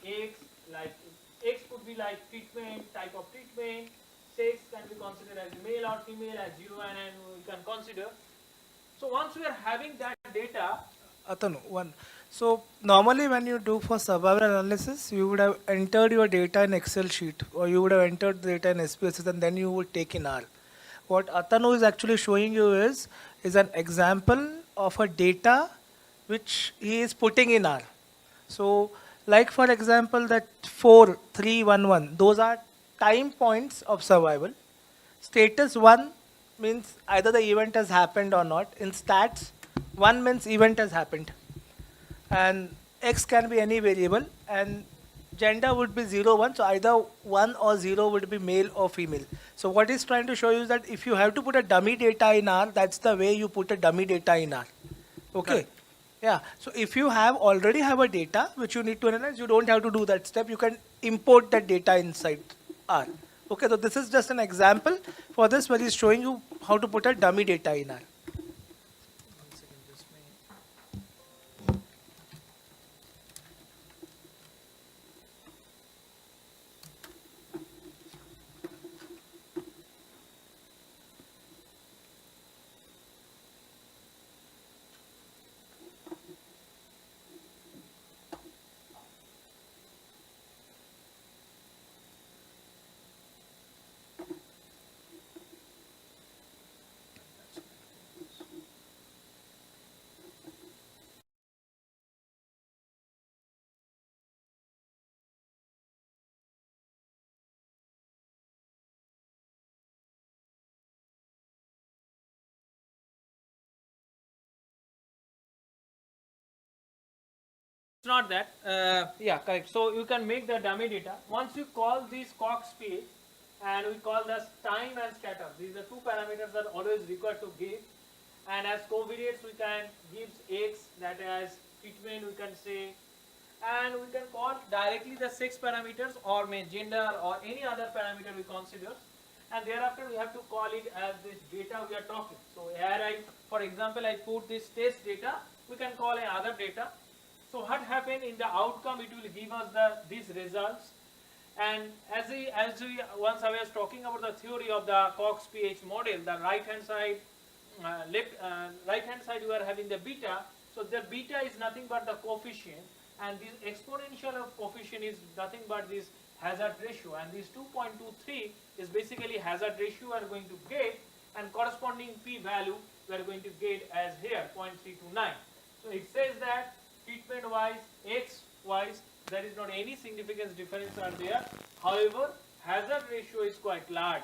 X, like X could be like treatment, type of treatment, sex can be considered as male or female, as 0 and N we can consider. So once we are having that data, Atanu, one. So normally when you do for survival analysis, you would have entered your data in Excel sheet, or you would have entered the data in SPSS, and then you would take in R. What Atanu is actually showing you is an example of a data which he is putting in R. So like for example that 4, 3, 1, 1, those are time points of survival. Status 1 means either the event has happened or not. In stats, 1 means event has happened. And X can be any variable, and gender would be 0, 1, so either 1 or 0 would be male or female. So what he's trying to show you is that if you have to put a dummy data in R, that's the way you put a dummy data in R. Okay? Correct. Yeah, so if you already have a data which you need to analyze, you don't have to do that step. You can import that data inside R. Okay, so this is just an example for this where he's showing you how to put a dummy data in R. it's not that. Yeah, correct. So you can make the dummy data. Once you call this Cox page, and we call this time and status. These are two parameters that are always required to give. And as covariates, we can give X, that as treatment we can say, and we can call directly the sex parameters or gender or any other parameter we consider. And thereafter we have to call it as this data we are talking. So here for example, I put this test data, we can call another data. So what happened in the outcome, it will give us these results. And as we once I was talking about the theory of the Cox pH model, the right hand side you are having the beta. So the beta is nothing but the coefficient, and this exponential of coefficient is nothing but this hazard ratio, and this 2.23 is basically hazard ratio we are going to get, and corresponding p value we are going to get as here 0.329. So it says that treatment wise, X wise, there is not any significant difference are there. However, hazard ratio is quite large.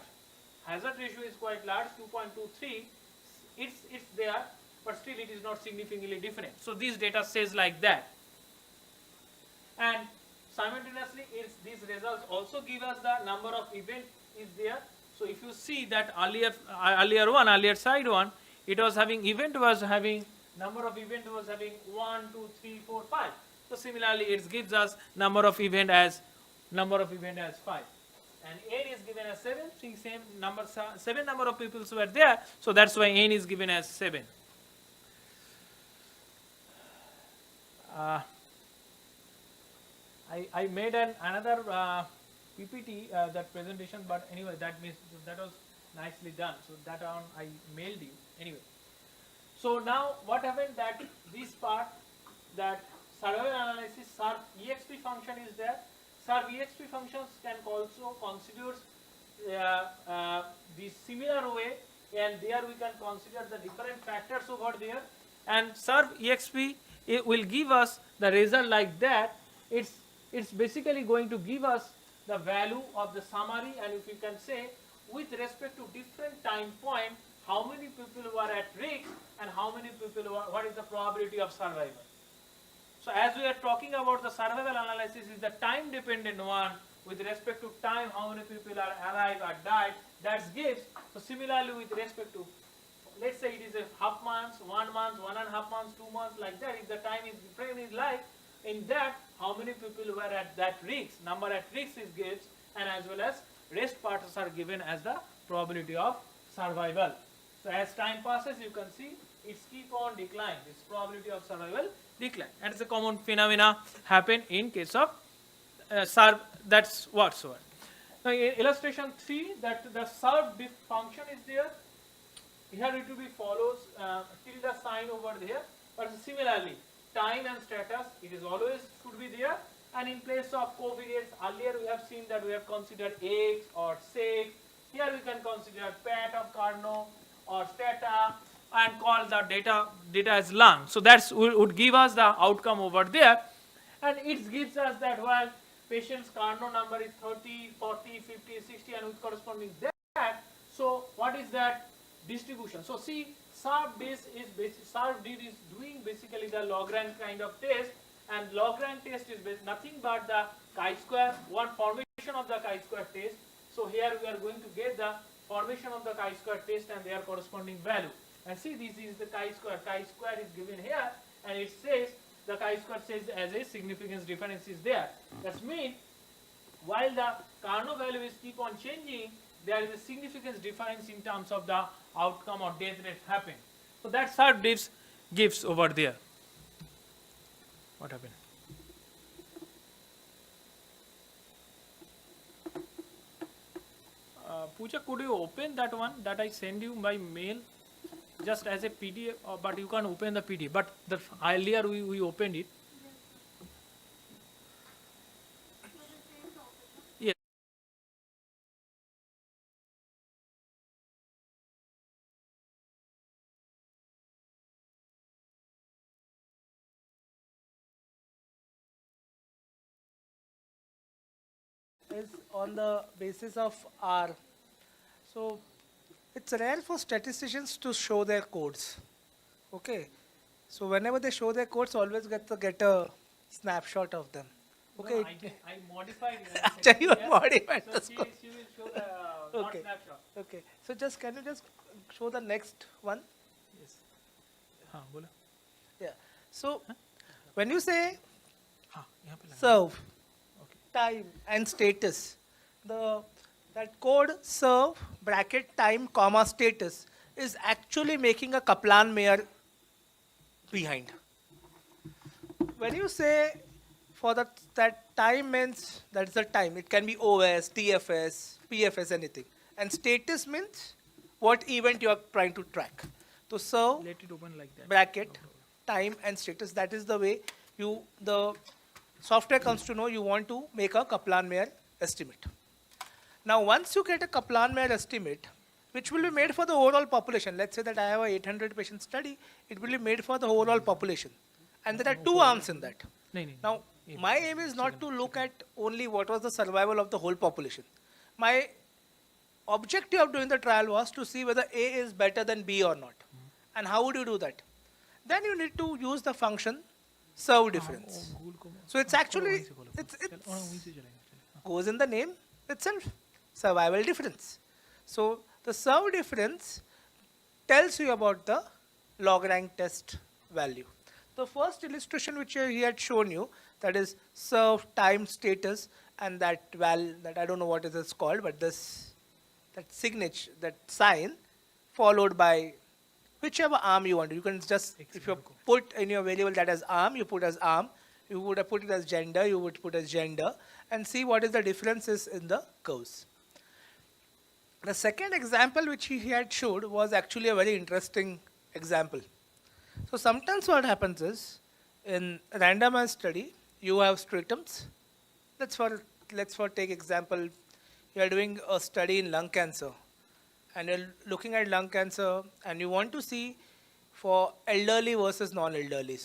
Hazard ratio is quite large, 2.23. It's there, but still it is not significantly different. So this data says like that. And simultaneously, these results also give us the number of events is there. So if you see that earlier side one, it was having number of event was having 1, 2, 3, 4, 5. So similarly, it gives us number of event as 5, and n is given as 7. Same number, 7 number of people were there, so that's why n is given as 7. I made another PPT that presentation, but anyway, that was nicely done. So that one I mailed you anyway. So now what happened that this part, that survival analysis SERV EXP function is there. SERV EXP functions can also consider the similar way, and there we can consider the different factors over there. And SERV EXP, it will give us the result like that. It's basically going to give us the value of the summary, and if you can say with respect to different time point, how many people were at risk and how many people were, what is the probability of survival. So as we are talking about the survival analysis is the time dependent one with respect to time, how many people are alive or died, that gives. So similarly with respect to, let's say it is a half months, 1 month, 1.5 months, 2 months, like that, if the time is frame is life, in that how many people were at that risk, number at risk is gives, and as well as rest parts are given as the probability of survival. So as time passes, you can see it's keep on decline. This probability of survival decline. That is a common phenomena happen in case of that's whatsoever. Now in illustration 3, that the served diff function is there. Here it will be follows tilde sign over there, but similarly time and status it is always should be there. And in place of covariates, earlier we have seen that we have considered X or sex. Here we can consider PET of Carnot or stata and call the data as lung. So that's would give us the outcome over there, and it gives us that while patient's Carnot number is 30, 40, 50, 60, and with corresponding that. So what is that distribution? So see, SARB-DIS is doing basically the log-rank kind of test, and log-rank test is nothing but the chi-square, one formation of the chi-square test. So here we are going to get the formation of the chi-square test and their corresponding value. And see, this is the chi-square. Chi-square is given here, and it says the chi-square says as a significance difference is there. That means while the Carnot value is keep on changing, there is a significance difference in terms of the outcome or death rate happen. So that's our gives over there. What happened? Pooja, could you open that one that I send you by mail just as a PDF, but you can't open the PDF, but the earlier we opened it. Yes. Is on the basis of R. So it's rare for statisticians to show their codes. Okay. So whenever they show their codes, always get a snapshot of them. Okay. No, I modified it. Actually, you have modified So the she score. will show the not Okay. snapshot. Okay. So just can you just show the next one? Yes. हाँ बोलो. Yeah. So when you say हाँ यहाँ पे लगा. serve, Okay. time and status, that code serve bracket time comma status is actually making a Kaplan-Meier behind. When you say for that time means that is the time. It can be OS, TFS, PFS, anything. And status means what event you are trying to track. So serve Let it open like that. bracket time and status. That is the way the software comes to know you want to make a Kaplan-Meier estimate. Now once you get a Kaplan-Meier estimate, which will be made for the overall population. Let's say that I have a 800 patient study, it will be made for the overall population. And there are two arms in that. नहीं नहीं. Now, my aim is not to look at only what was the survival of the whole population. My objective of doing the trial was to see whether A is better than B or not. And how would you do that? Then you need to use the function serve difference. So it's actually, it's goes in the name itself, survival difference. So the serve difference tells you about the log rank test value. The first illustration which he had shown you, that is serve time status, and that I don't know what it is called, but that signature, that sign, followed by whichever arm you want. You can just, if you put in your variable that as arm, you put as arm. You would have put it as gender, you would put as gender, and see what is the differences in the curves. The second example which he had showed was actually a very interesting example. So sometimes what happens is, in randomized study, you have stratums. Let's for take example, you are doing a study in lung cancer, and you're looking at lung cancer, and you want to see for elderly versus non-elderly.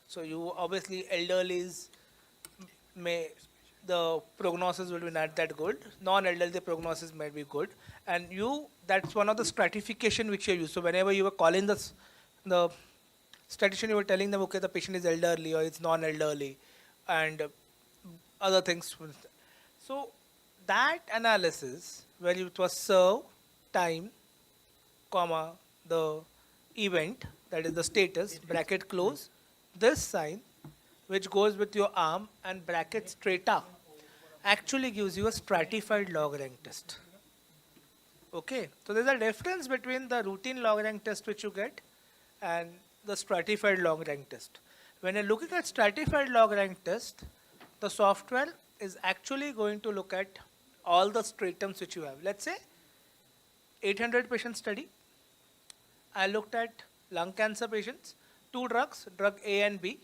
So you obviously elderlies may the prognosis will be not that good. Non-elderly prognosis might be good. And that's one of the stratification which you use. So whenever you were calling the statistician, you were telling them, okay, the patient is elderly or it's non-elderly and other things. So that analysis where it was serve, time, comma, the event, that is the status, bracket close, this sign, which goes with your arm and bracket strata, actually gives you a stratified log rank test. Okay, so there's a difference between the routine log rank test which you get and the stratified log rank test. When you're looking at stratified log rank test, the software is actually going to look at all the stratums which you have. Let's say 800 patient study. I looked at lung cancer patients, 2 drugs, drug A and B.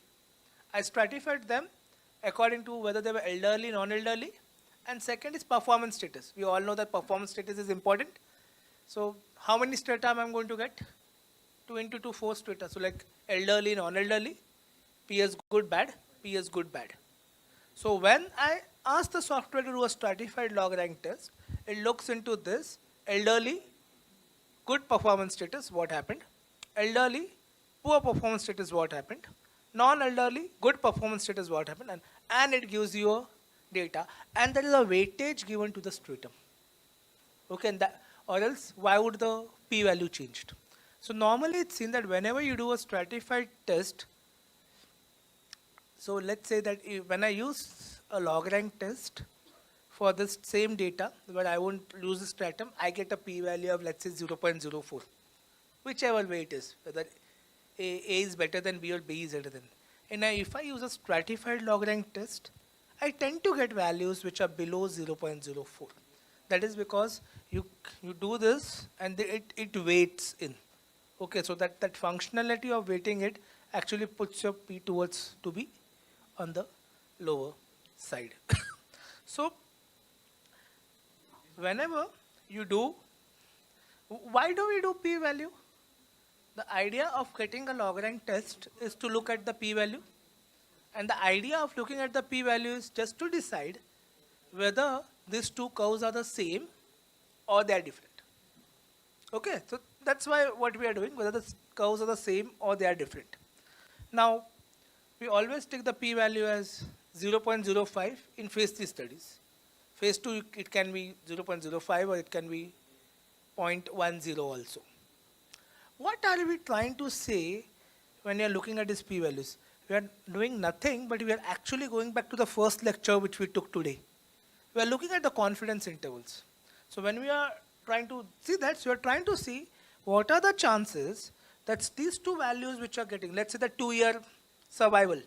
I stratified them according to whether they were elderly, non-elderly, and second is performance status. We all know that performance status is important. So how many strata am I going to get? 2 into 2, 4 strata. So like elderly, non-elderly, PS good, bad, PS good, bad. So when I ask the software to do a stratified log rank test, it looks into this: elderly, good performance status, what happened? Elderly, poor performance status, what happened? Non-elderly, good performance status, what happened? And it gives you a data, and there is a weightage given to the stratum. Okay, and or else why would the p-value changed? So normally it's seen that whenever you do a stratified test, so let's say that when I use a log rank test for this same data, but I won't lose the stratum, I get a p-value of, let's say, 0.04, whichever way it is, whether A is better than B or B is better than. And if I use a stratified log rank test, I tend to get values which are below 0.04. That is because you do this and it weights in. Okay, so that functionality of weighting it actually puts your P towards to be on the lower side. So whenever you do, why do we do p-value? The idea of getting a log rank test is to look at the p-value, and the idea of looking at the p-value is just to decide whether these two curves are the same or they are different. Okay, so that's why what we are doing, whether the curves are the same or they are different. Now, we always take the p-value as 0.05 in phase 3 studies. Phase 2, it can be 0.05 or it can be 0.10 also. What are we trying to say when you are looking at these p-values? We are doing nothing, but we are actually going back to the first lecture which we took today. We are looking at the confidence intervals. So when we are trying to see that, so we are trying to see what are the chances that these two values which are getting, let's say the 2-year survival,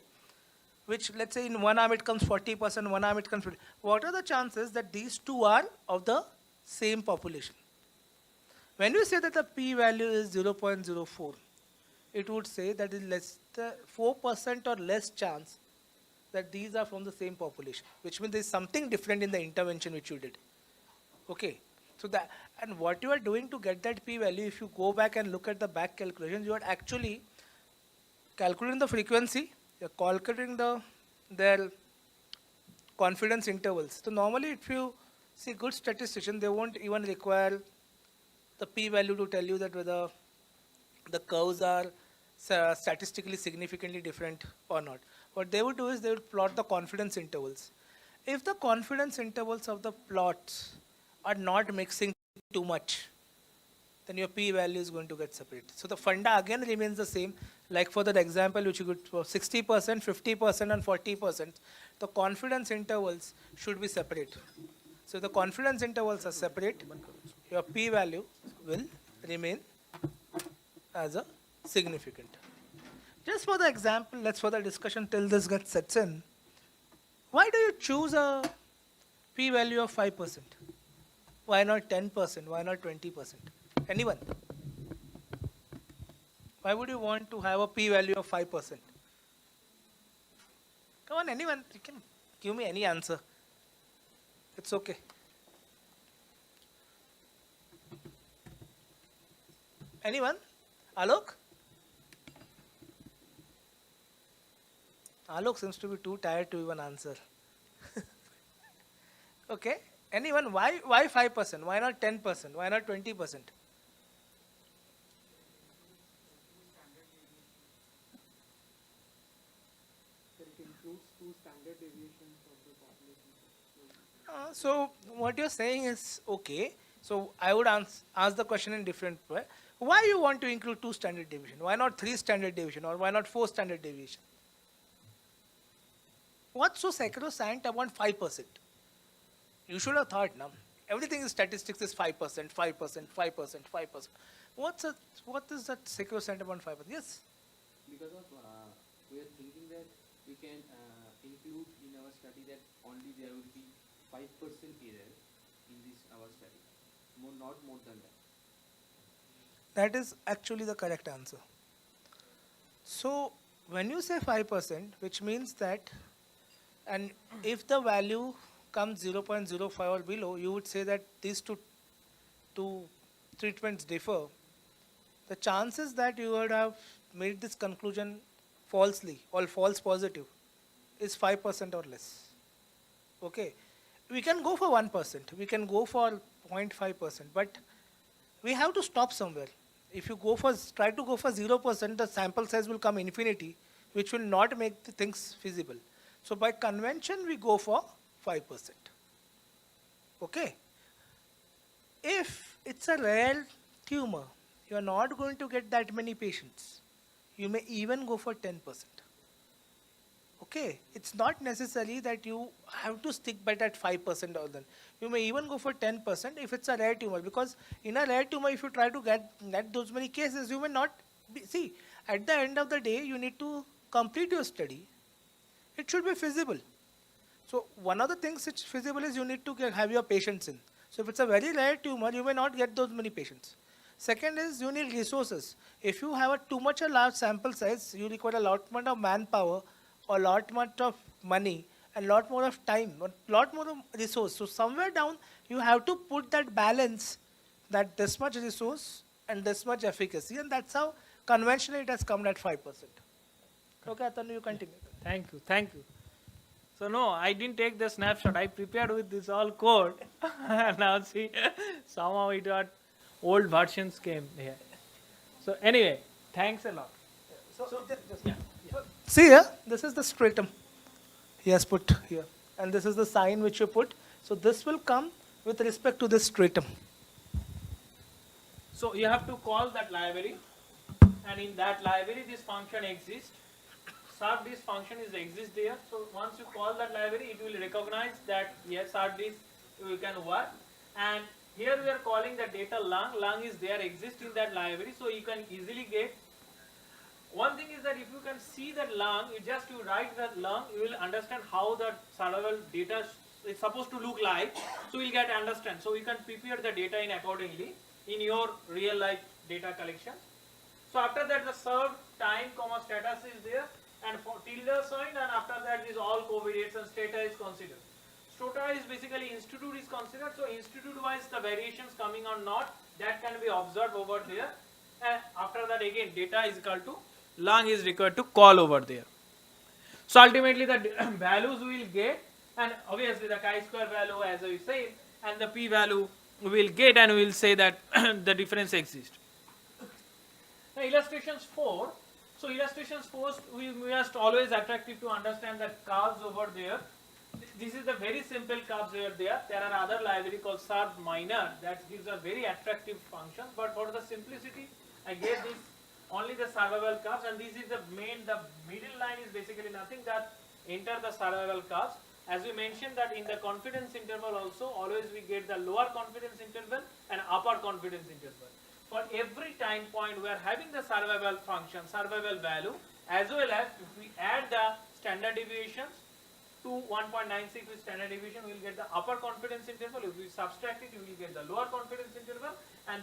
which let's say in one arm it comes 40%, one arm it comes 50%. What are the chances that these two are of the same population? When you say that the p-value is 0.04, it would say that is less than 4% or less chance that these are from the same population, which means there is something different in the intervention which you did. Okay, so that, and what you are doing to get that p-value, if you go back and look at the back calculations, you are actually calculating the frequency, you are calculating their confidence intervals. So normally if you see good statistician, they won't even require the p-value to tell you that whether the curves are statistically significantly different or not. What they would do is they would plot the confidence intervals. If the confidence intervals of the plots are not mixing too much, then your p-value is going to get separated. So the funda again remains the same. Like for that example which you could for 60%, 50% and 40%, the confidence intervals should be separate. So the confidence intervals are separate, your p-value will remain as a significant. Just for the example, let's for the discussion till this gets sets in, why do you choose a p-value of 5%? Why not 10%? Why not 20%? Anyone? Why would you want to have a p-value of 5%? Come on, anyone, you can give me any answer. It's okay. Anyone? Alok? Alok seems to be too tired to even answer. Okay. Anyone? Why 5%? Why not 10%? Why not 20%? So what you're saying is okay. So I would ask the question in different way. Why you want to include 2 standard deviation? Why not 3 standard deviation, or why not 4 standard deviation? What's so sacrosanct about 5%? You should have thought, now everything in statistics is 5%, 5%, 5%, 5%. What is that sacrosanct about 5%? Yes. Because of we are thinking that we can include in our study that only there will be 5% error in this our study, not more than that. That is actually the correct answer. So when you say 5%, which means that, and if the value comes 0.05 or below, you would say that these two treatments differ. The chances that you would have made this conclusion falsely or false positive is 5% or less. Okay. We can go for 1%, we can go for 0.5%, but we have to stop somewhere. If you try to go for 0%, the sample size will come infinity, which will not make the things feasible. So by convention, we go for 5%. Okay. If it's a rare tumor, you are not going to get that many patients. You may even go for 10%. Okay, it's not necessary that you have to stick by that 5% or then. You may even go for 10% if it's a rare tumor, because in a rare tumor, if you try to get those many cases, you may not see, at the end of the day, you need to complete your study. It should be feasible. So one of the things which is feasible is you need to have your patients in. So if it's a very rare tumor, you may not get those many patients. Second is you need resources. If you have too much a large sample size, you require a lot more of manpower, or lot much of money, and lot more of time, or lot more of resource. So somewhere down, you have to put that balance, that this much resource and this much efficacy, and that's how conventionally it has come at 5%. Okay, Atanu, you continue. Thank you, thank you. So no, I didn't take the snapshot. I prepared with this all code. Now see, somehow it got old versions came here. So anyway, thanks a lot. See here, this is the stratum he has put here, and this is the sign which you put. So this will come with respect to this stratum. So you have to call that library, and in that library this function exists. Sub this function is exist there. So once you call that library, it will recognize that yes, sub this you can work. And here we are calling the data lung. Lung is there, exist in that library, so you can easily get. One thing is that if you can see that lung, you write that lung, you will understand how the survival data is supposed to look like. So you will get understand. So you can prepare the data in accordingly in your real life data collection. So after that, the served time, status is there, and for tilde sign, and after that is all COVID rates and status is considered. Stota is basically institute is considered. So institute wise the variations coming or not, that can be observed over there. And after that again data is equal to lung is required to call over there. So ultimately the values we will get, and obviously the chi-square value as I say, and the p-value we will get, and we will say that the difference exists. Now illustrations 4. So illustrations 4, we must always attractive to understand the curves over there. This is the very simple curves over there. There are other library called SARB minor that gives a very attractive function, but for the simplicity, I gave this only the survival curves, and this is the middle line is basically nothing that enter the survival curves. As we mentioned that in the confidence interval also, always we get the lower confidence interval and upper confidence interval. For every time point we are having the survival function, survival value, as well as if we add the standard deviations to 1.96 with standard deviation, we will get the upper confidence interval. If we subtract it, we will get the lower confidence interval, and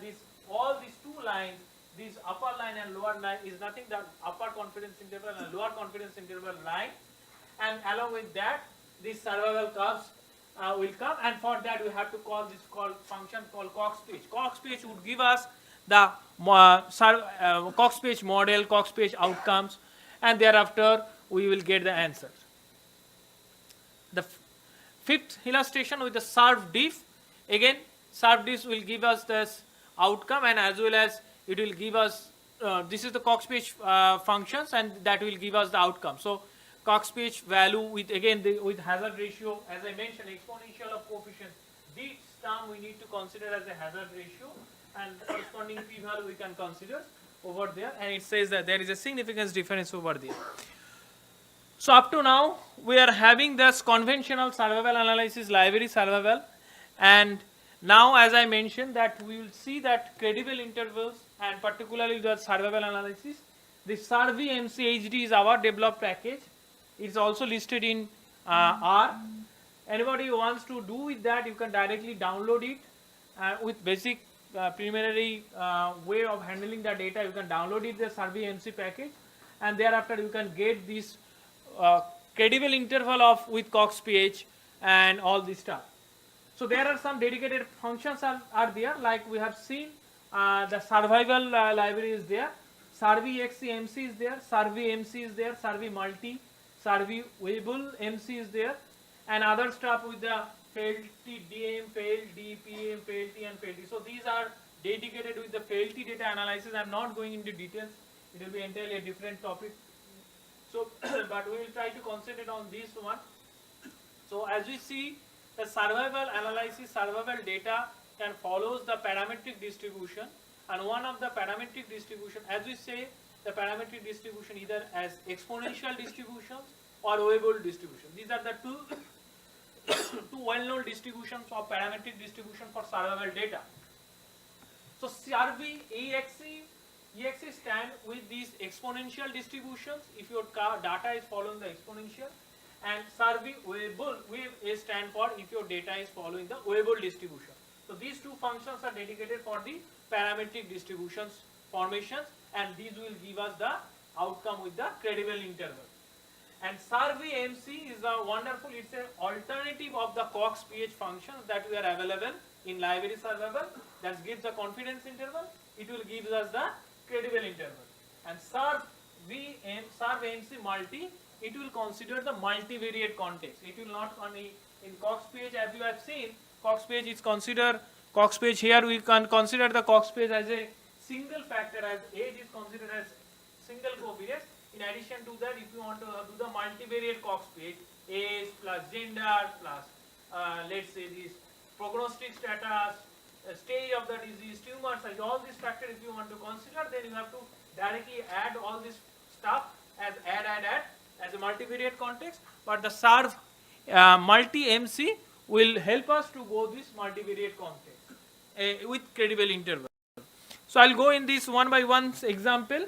all these two lines, this upper line and lower line is nothing but upper confidence interval and lower confidence interval line, and along with that these survival curves will come, and for that we have to call this function called Cox-Page. Cox-Page would give us the Cox-Page model, Cox-Page outcomes, and thereafter we will get the answer. The fifth illustration with the served diff. Again, served diff will give us this outcome, and as well as it will give us, this is the Cox-Page functions, and that will give us the outcome. So Cox-Page value with, again, with hazard ratio, as I mentioned, exponential of coefficient. This term we need to consider as a hazard ratio, and corresponding p-value we can consider over there, and it says that there is a significance difference over there. So up to now, we are having this conventional survival analysis, library survival, and now, as I mentioned, that we will see that credible intervals and particularly the survival analysis. The Survey MCHD is our developed package. It is also listed in R. Anybody who wants to do with that, you can directly download it with basic preliminary way of handling the data. You can download it, the Survey MC package, and thereafter you can get this credible interval of with Cox-Page and all this stuff. So there are some dedicated functions are there, like we have seen the survival library is there, Survey XC-MC is there, Survey MC is there, Survey Multi, Survey Weibull MC is there, and other stuff with the failty DM, failed DPM, failty and failty. So these are dedicated with the failty data analysis. I am not going into details, it will be entirely a different topic. So, but we will try to concentrate on this one. So as we see, the survival analysis, survival data can follows the parametric distribution, and one of the parametric distribution, as we say, the parametric distribution either as exponential distributions or Weibull distribution. These are the two well-known distributions of parametric distribution for survival data. So Survey EXE stand with these exponential distributions if your data is following the exponential, and Survey Weibull stand for if your data is following the Weibull distribution. So these two functions are dedicated for the parametric distributions formations, and these will give us the outcome with the credible interval. And Survey MC is a wonderful, it's an alternative of the Cox-Page functions that we are available in library survival that gives the confidence interval. It will give us the credible interval. And Survey MC multi, it will consider the multivariate context. It will not only in Cox-Page, as you have seen, Cox-Page is considered, Cox-Page here we can consider the Cox-Page as a single factor, as age is considered as single covariance. In addition to that, if you want to do the multivariate Cox-Page, age plus gender plus let's say this prognostic status, stage of the disease, tumor size, all these factors if you want to consider, then you have to directly add all this stuff as add as a multivariate context. But the SARV multi-MC will help us to go this multivariate context with credible interval. So I'll go in this one by one example.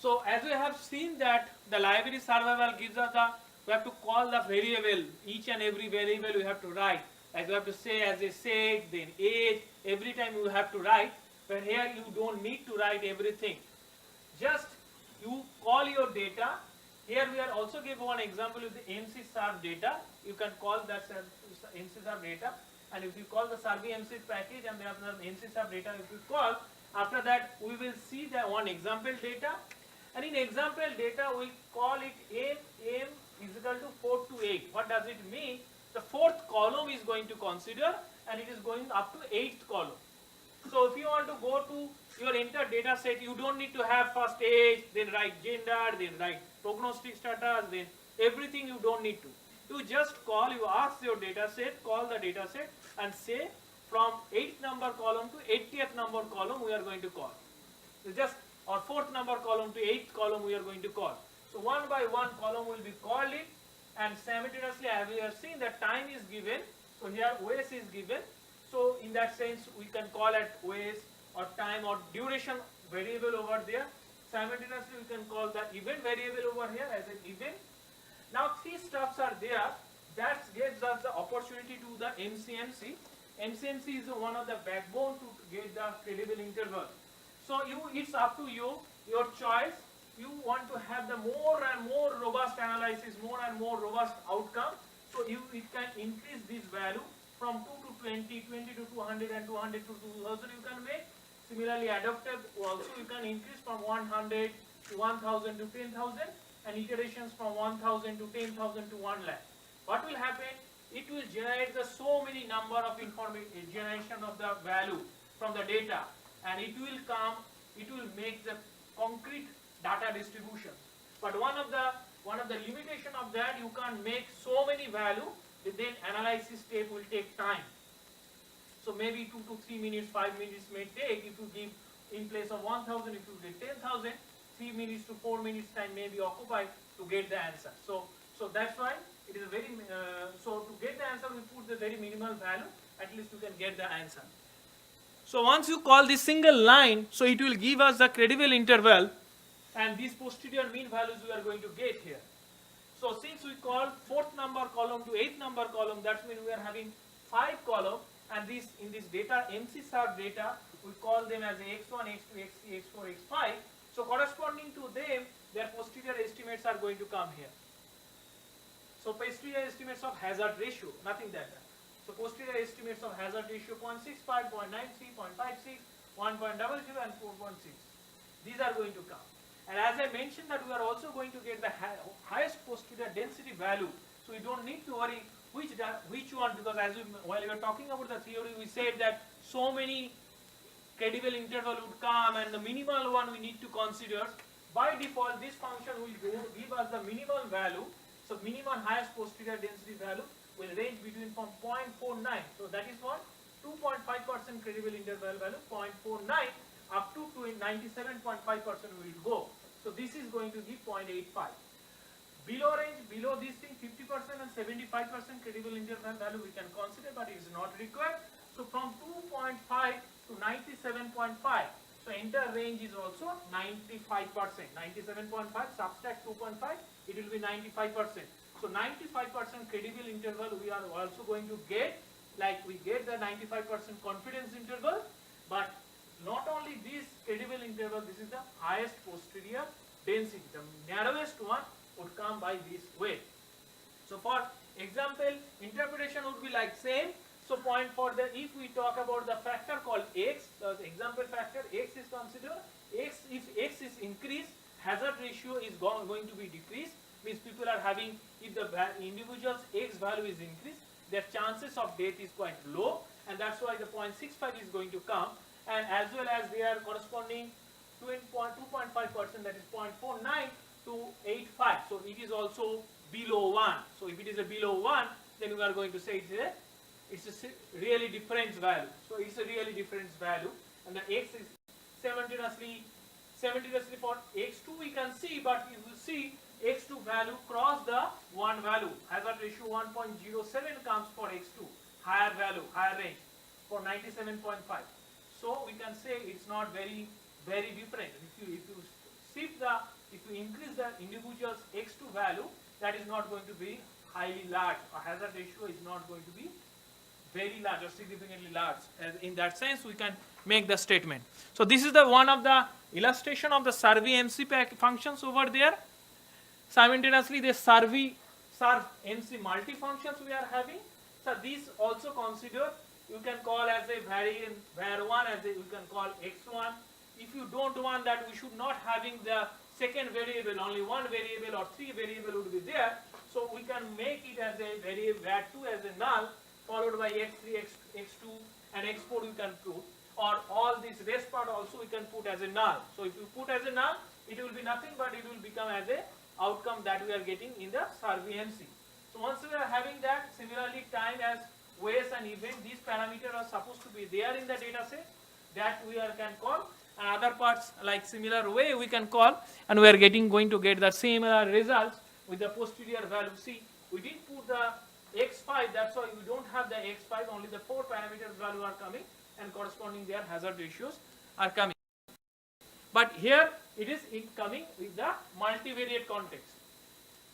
So as we have seen that the library survival gives us the, we have to call the variable, each and every variable we have to write. Like we have to say as a sex, then age, every time you have to write, but here you don't need to write everything. Just you call your data. Here we are also given one example with the MC SARV data. You can call that MC SARV data, and if you call the Survey MC package and then the MC SARV data, if you call, after that we will see the one example data. And in example data, we call it M is equal to 4 to 8. What does it mean? The fourth column is going to consider, and it is going up to 8th column. So if you want to go to your entire data set, you don't need to have first age, then write gender, then write prognostic status, then everything you don't need to. You just call, you ask your data set, call the data set, and say from 8th number column to 80th number column we are going to call. It's just or 4th number column to 8th column we are going to call. So one by one column will be called it, and simultaneously as we have seen that time is given. So here OS is given. So in that sense we can call at OS or time or duration variable over there. Simultaneously we can call the event variable over here as an event. Now three stuffs are there that gives us the opportunity to the MCMC. MCMC is one of the backbone to get the credible interval. So it's up to you, your choice. You want to have the more and more robust analysis, more and more robust outcome. So it can increase this value from 2 to 20, 20 to 200, and 200 to 2000 you can make. Similarly, adaptive also you can increase from 100 to 1000 to 10,000, and iterations from 1000 to 10,000 to 1 lakh. what will happen? It will generate the so many number of generation of the value from the data, and it will make the concrete data distribution. But one of the limitation of that, you can't make so many value, then analysis step will take time. So maybe 2 to 3 minutes, 5 minutes may take. If you give in place of 1,000, if you get 10,000, 3 minutes to 4 minutes time may be occupied to get the answer. So that's why it is a very, so to get the answer we put the very minimal value, at least you can get the answer. So once you call this single line, so it will give us the credible interval, and these posterior mean values we are going to get here. So since we call 4th number column to 8th number column, that means we are having 5 columns, and this in this data, MC sub data, we call them as x1, x2, x3, x4, x5. So corresponding to them, their posterior estimates are going to come here. So posterior estimates of hazard ratio, nothing that. So posterior estimates of hazard ratio 0.65, 0.93, 0.56, 1.00 and 4.6. These are going to come. And as I mentioned that we are also going to get the highest posterior density value. So we don't need to worry which one, because while we were talking about the theory, we said that so many credible interval would come, and the minimal one we need to consider. By default, this function will give us the minimal value. So minimum highest posterior density value will range between from 0.49. So that is what 2.5% credible interval value, 0.49 up to 97.5% will go. So this is going to give 0.85. Below range, below this thing, 50% and 75% credible interval value we can consider, but it is not required. So from 2.5 to 97.5. So entire range is also 95%. 97.5 subtract 2.5, it will be 95%. So 95% credible interval we are also going to get, like we get the 95% confidence interval, but not only this credible interval, this is the highest posterior density. The narrowest one would come by this way. So for example, interpretation would be like same. So point for the, if we talk about the factor called x, the example factor x is considered, x, if x is increased, hazard ratio is going to be decreased, means people are having, if the individual's x value is increased, their chances of death is quite low, and that's why the 0.65 is going to come, and as well as they are corresponding to 2.5%, that is 0.49 to 85, so it is also below 1. So if it is a below 1, then we are going to say it's a really difference value. So it's a really difference value, and the x is simultaneously for x2 we can see, but you will see x2 value cross the 1 value. Hazard ratio 1.07 comes for x2, higher value, higher range for 97.5. So we can say it's not very different. If you increase the individual's x2 value, that is not going to be highly large. A hazard ratio is not going to be very large or significantly large. In that sense, we can make the statement. So this is the one of the illustration of the survey MC functions over there. Simultaneously, the serve MC multi-functions we are having. So these also consider, you can call as a variant, var1 as a, you can call x1. If you don't want that, we should not having the second variable, only one variable or 3 variable would be there. So we can make it as a variable, var2 as a null, followed by x3, x2 and x4 you can put, or all this rest part also we can put as a null. So if you put as a null, it will be nothing but it will become as a outcome that we are getting in the survey MC. So once we are having that, similarly time as ways and event, these parameters are supposed to be there in the data set that we can call, and other parts like similar way we can call, and we are going to get the similar results with the posterior value. See, we didn't put the x5, that's why we don't have the x5, only the 4 parameters value are coming and corresponding their hazard ratios are coming. But here it is coming with the multivariate context.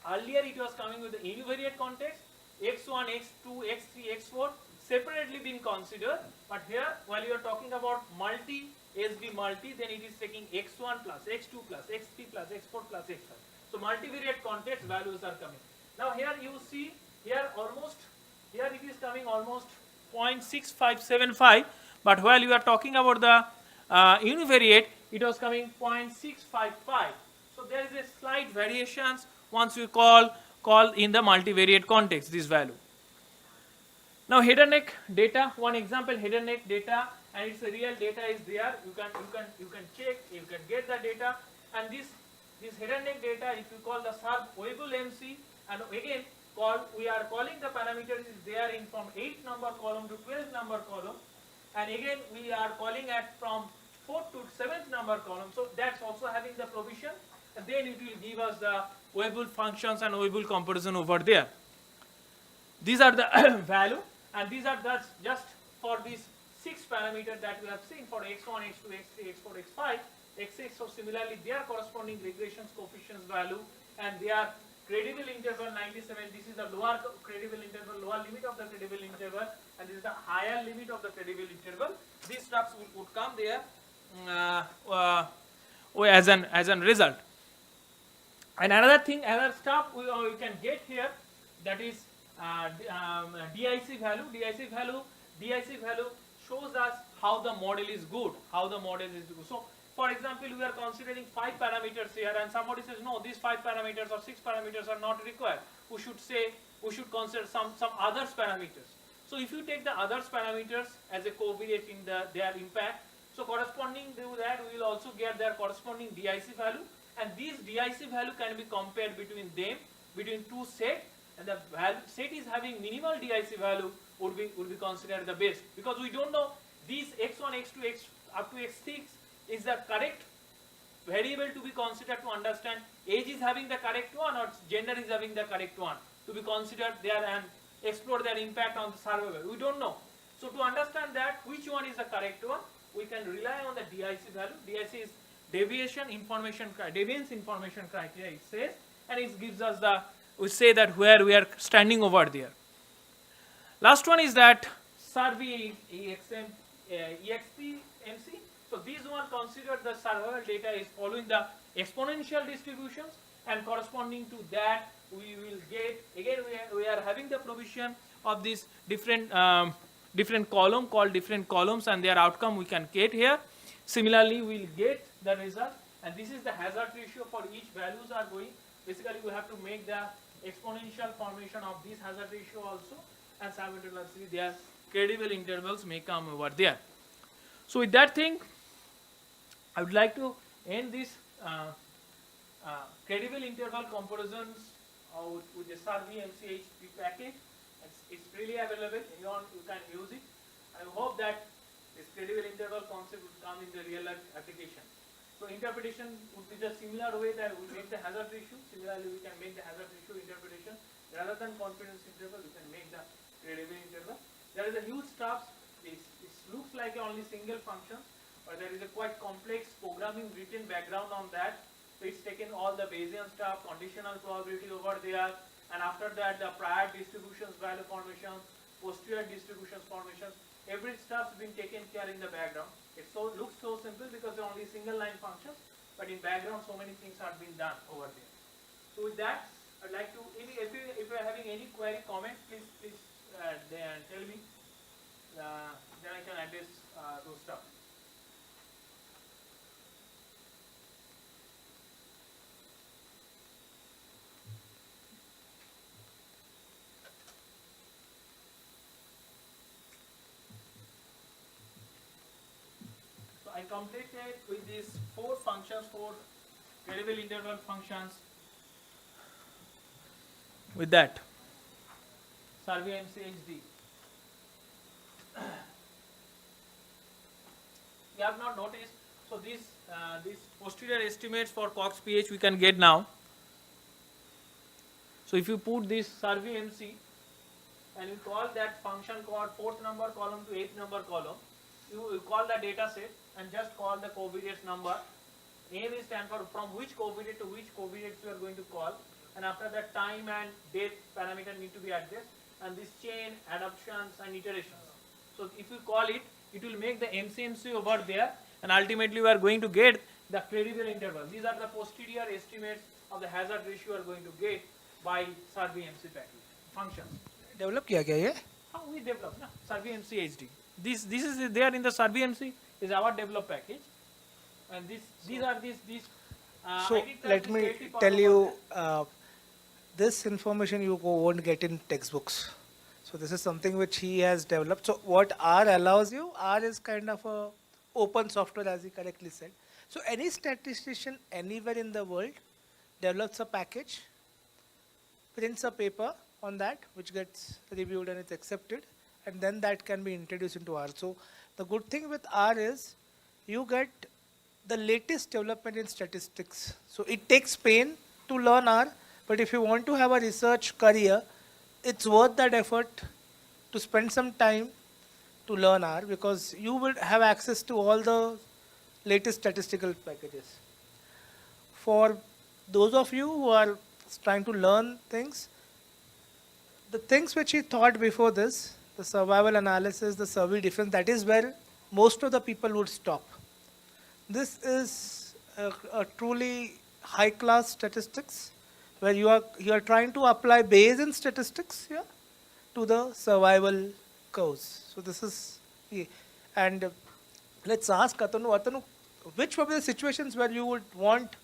Earlier it was coming with the univariate context, x1, x2, x3, x4 separately being considered, but here while you are talking about SB multi, then it is taking x1 plus, x2 plus, x3 plus, x4 plus, x5. So multivariate context values are coming. Now here you see, here it is coming almost 0.6575, but while you are talking about the univariate, it was coming 0.655. So there is a slight variations once you call called in the multivariate context, this value. Now head and neck data, one example head and neck data, and it's a real data is there. You can check, you can get the data, and this head and neck data, if you call the sub-Weibull MC, and again we are calling the parameters is there in from 8th number column to 12th number column, and again we are calling at from 4th to 7th number column. So that's also having the provision, and then it will give us the Weibull functions and Weibull comparison over there. These are the value, and these are just for these 6 parameters that we have seen for x1, x2, x3, x4, x5, x6. So similarly, their corresponding regressions coefficients value and their credible interval 97. This is the lower credible interval, lower limit of the credible interval, and this is the higher limit of the credible interval. These stuffs would come there as an result. And another thing, another stuff we can get here, that is DIC value. DIC value shows us how the model is good, So, for example, we are considering 5 parameters here, and somebody says, no, these 5 parameters or 6 parameters are not required. We should consider some others parameters. So, if you take the others parameters as a covariate in their impact, so corresponding to that, we will also get their corresponding DIC value, and these DIC value can be compared between them, between two sets, and the set is having minimal DIC value would be considered the best, because we don't know these x1, x2, up to x6 is the correct variable to be considered to understand age is having the correct one or gender is having the correct one to be considered there and explore their impact on the survival. We don't know. So to understand that which one is the correct one, we can rely on the DIC value. DIC is deviance information criteria, it says, and it gives us we say that where we are standing over there. Last one is that survey EXP MC. So these one considered the survival data is following the exponential distributions, and corresponding to that we will get, again we are having the provision of these different column called different columns, and their outcome we can get here. Similarly, we will get the result, and this is the hazard ratio for each values are going. Basically, we have to make the exponential formation of this hazard ratio also, and simultaneously their credible intervals may come over there. So with that thing, I would like to end this credible interval comparisons with the survey MCHP package. It's freely available. Anyone you can use it. I hope that this credible interval concept would come in the real life application. So interpretation would be the similar way that we make the hazard ratio. Similarly, we can make the hazard ratio interpretation. Rather than confidence interval, we can make the credible interval. There is a huge stuff. It looks like only single function, but there is a quite complex programming written background on that. So it's taken all the Bayesian stuff, conditional probability over there, and after that the prior distributions, value formations, posterior distributions formations, every stuff's been taken care in the background. It looks so simple because they're only single line functions, but in background so many things have been done over there. So with that, I'd like to, if you are having any query, comment, please tell me. Then I can address those stuff. So I completed with these 4 functions, 4 credible interval functions. With that, survey MCHD. You have not noticed, so these posterior estimates for Cox pH we can get now. So if you put this survey MC and you call that function called 4th number column to 8th number column, you call the data set and just call the covariates number. Name is stand for from which covariate to which covariates you are going to call, and after that time and date parameter need to be addressed, and this chain, adaptations and iterations. So if you call it, it will make the MCMC over there, and ultimately we are going to get the credible interval. These are the posterior estimates of the hazard ratio you are going to get by survey MC package functions. Develop किया क्या ये? How we develop na survey MC HD. This is there in the survey MC is our developed package, and these are these. So let me tell you, this information you won't get in textbooks. So this is something which he has developed. So what R allows you, R is kind of a open software, as he correctly said. So any statistician anywhere in the world develops a package, prints a paper on that, which gets reviewed and it's accepted, and then that can be introduced into R. So the good thing with R is you get the latest development in statistics. So it takes pain to learn R, but if you want to have a research career, it's worth that effort to spend some time to learn R, because you will have access to all the latest statistical packages. For those of you who are trying to learn things, the things which he thought before this, the survival analysis, the survey difference, that is where most of the people would stop. This is a truly high-class statistics, where you are trying to apply Bayesian statistics here to the survival curves. So this is, and let's ask Atanu. Atanu, which were the situations where you would want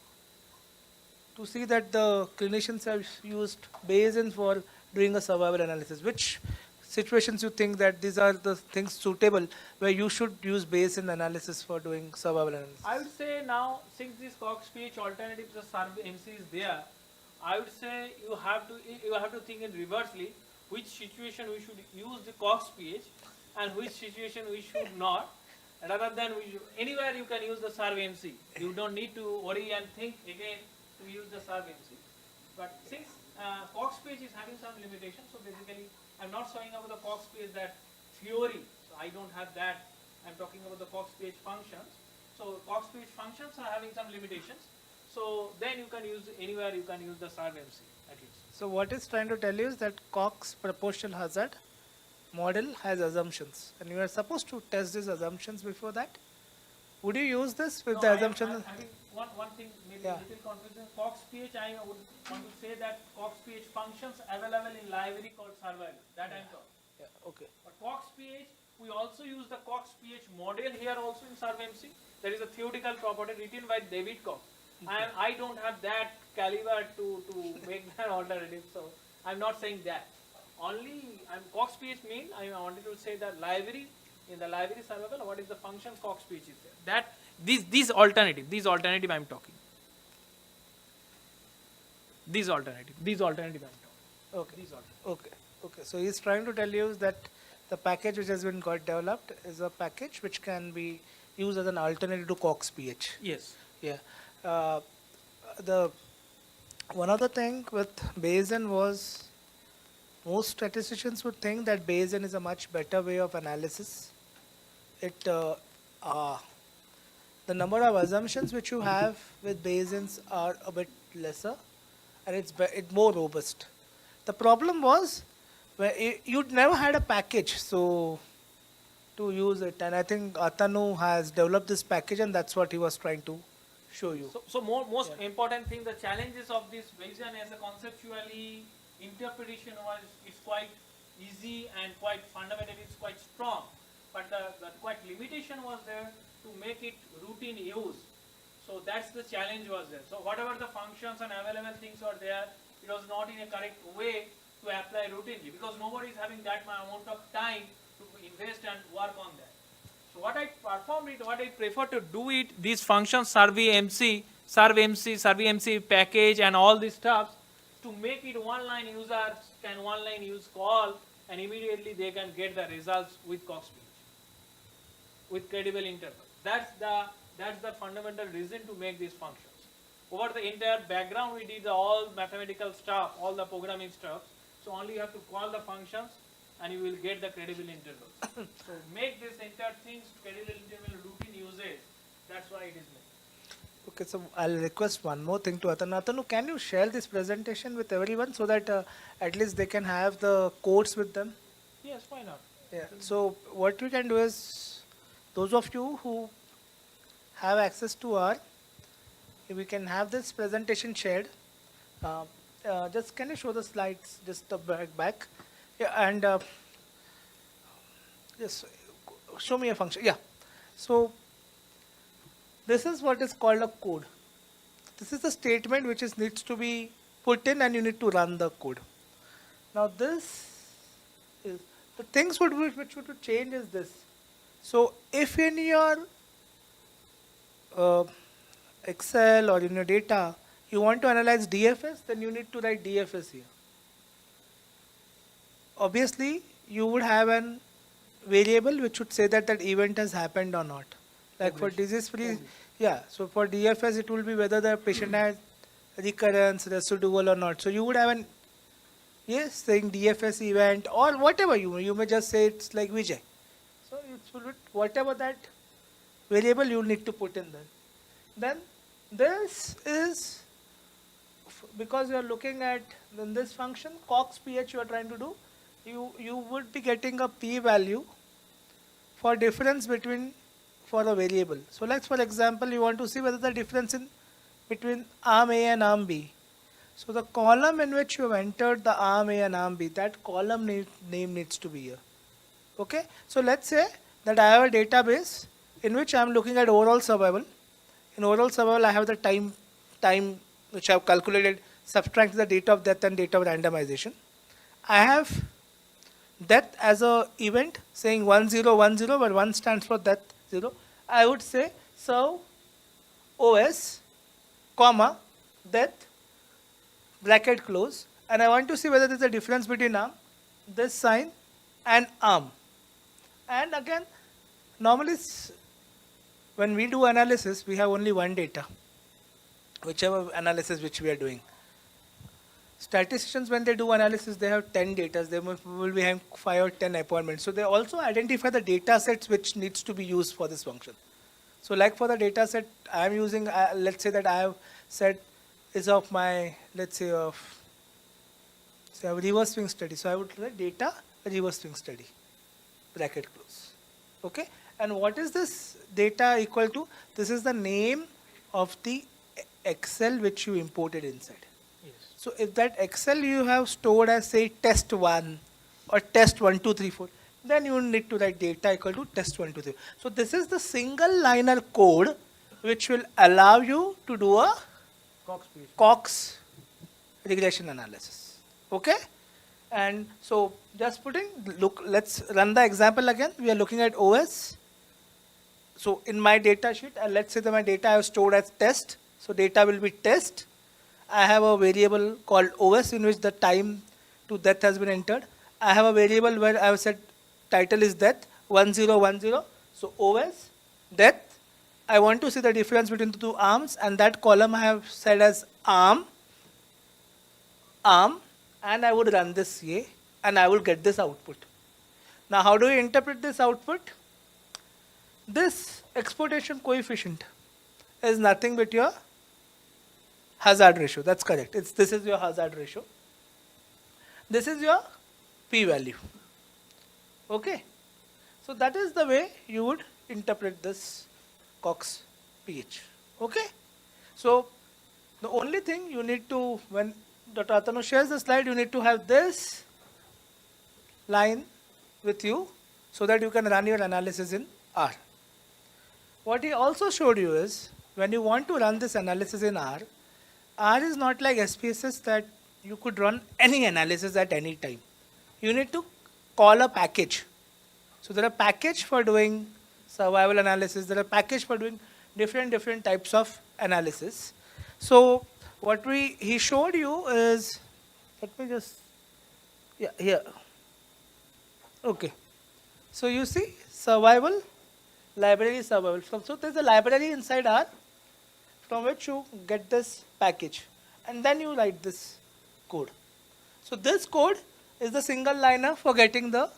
to see that the clinicians have used Bayesian for doing a survival analysis? Which situations you think that these are the things suitable where you should use Bayesian analysis for doing survival analysis? I would say now, since this Cox-PH alternative, the survey MC is there, I would say you have to think in reversely, which situation we should use the Cox-PH and which situation we should not. Rather than anywhere you can use the survey MC. You don't need to worry and think again to use the survey MC. But since Cox-PH is having some limitations, so basically I'm not showing about the Cox-PH that theory. So I don't have that. I'm talking about the Cox-PH functions. So Cox-PH functions are having some limitations. So then you can use anywhere you can use the survey MC at least. So what it's trying to tell you is that Cox proportional hazard model has assumptions, and you are supposed to test these assumptions before that. Would you use this with the assumptions? I think one thing maybe Yeah. a little confusing. Cox-PH, I would want to say that Cox-PH functions available in library called survival. That I'm talking. Yeah, okay. But Cox-PH, we also use the Cox-PH model here also in SurveyMC. There is a theoretical property written by David Cox. And I don't have that caliber to make that alternative, so I'm not saying that. Only Cox-PH mean, I wanted to say that library, in the library survival, what is the function Cox-PH is there. That, these alternative I'm talking. These alternative I'm talking. Okay. These alternative. Okay. Okay. So he's trying to tell you that the package which has been got developed is a package which can be used as an alternative to Cox-PH. Yes. Yeah. The one other thing with Bayesian was most statisticians would think that Bayesian is a much better way of analysis. The number of assumptions which you have with Bayesians are a bit lesser, and it's more robust. The problem was where you'd never had a package so to use it, and I think Atanu has developed this package, and that's what he was trying to show you. So most important thing, the challenges of this Bayesian as a conceptually interpretation was, it's quite easy and quite fundamental, it's quite strong. But the quite limitation was there to make it routine use. So that's the challenge was there. So whatever the functions and available things are there, it was not in a correct way to apply routinely, because nobody is having that amount of time to invest and work on that. So what I performed it, what I prefer to do it, these functions, survey MC package and all these stuff, to make it one-line users can one-line use call, and immediately they can get the results with Cox-PH, with credible interval. That's the fundamental reason to make these functions. Over the entire background, we did all mathematical stuff, all the programming stuff. So only you have to call the functions, and you will get the credible interval. So make this entire things credible interval routine usage. That's why it is made. Okay, so I'll request one more thing to Atanu. Atanu, can you share this presentation with everyone so that at least they can have the codes with them? Yes, why not? Yeah. So what we can do is, those of you who have access to R, we can have this presentation shared. Just can you show the slides just the back? Yeah, and just show me a function. Yeah. So this is what is called a code. This is the statement which needs to be put in and you need to run the code. Now this is, the things which would change is this. So if in your Excel or in your data, you want to analyze DFS, then you need to write DFS here. Obviously, you would have an variable which would say that that event has happened or not. Like for disease free, yeah. So for DFS, it will be whether the patient has recurrence, residual or not. So you would have an, yes, saying DFS event or whatever you may just say it's like Vijay. So it will be whatever that variable you need to put in there. Then this is, because you are looking at then this function, Cox pH you are trying to do, you would be getting a p-value for difference between, for a variable. So let's, for example, you want to see whether the difference in between arm A and arm B. So the column in which you have entered the arm A and arm B, that column name needs to be here. Okay. So let's say that I have a database in which I am looking at overall survival. In overall survival, I have the time which I have calculated, subtract the date of death and date of randomization. I have death as a event saying 1010, where 1 stands for death, 0. I would say serve OS, comma, death, bracket close, and I want to see whether there is a difference between arm, this sign, and arm. And again, normally when we do analysis, we have only one data, whichever analysis which we are doing. Statisticians, when they do analysis, they have 10 data. They will be having 5 or 10 appointments. So they also identify the data sets which needs to be used for this function. So like for the data set I am using, let's say that I have said is of my, let's say of, say a reverse swing study. So I would write data reverse swing study, bracket close. Okay. And what is this data equal to? This is the name of the Excel which you imported inside. So if that Excel you have stored as say test 1 or test 1, 2, 3, 4, then you need to write data equal to test 1, 2, 3. So this is the single liner code which will allow you to do a Cox regression analysis. Okay? And so just putting, look, let's run the example again. We are looking at OS. So in my data sheet, let's say that my data I have stored as test. So data will be test. I have a variable called OS in which the time to death has been entered. I have a variable where I have said title is death, 1010. So OS, death. I want to see the difference between the two arms, and that column I have said as arm, and I would run this here and I will get this output. Now how do you interpret this output? This exportation coefficient is nothing but your hazard ratio. That's correct. This is your hazard ratio. This is your p-value. Okay. So that is the way you would interpret this Cox pH. Okay. So the only thing you need to, when Dr. Atanu shares the slide, you need to have this line with you so that you can run your analysis in R. What he also showed you is when you want to run this analysis in R is not like SPSS that you could run any analysis at any time. You need to call a package. So there are packages for doing survival analysis. There are packages for doing different types of analysis. So what he showed you is, let me just, yeah, here. Okay. So you see survival, library survival. So there's a library inside R from which you get this package, and then you write this code. So this code is the single liner for getting the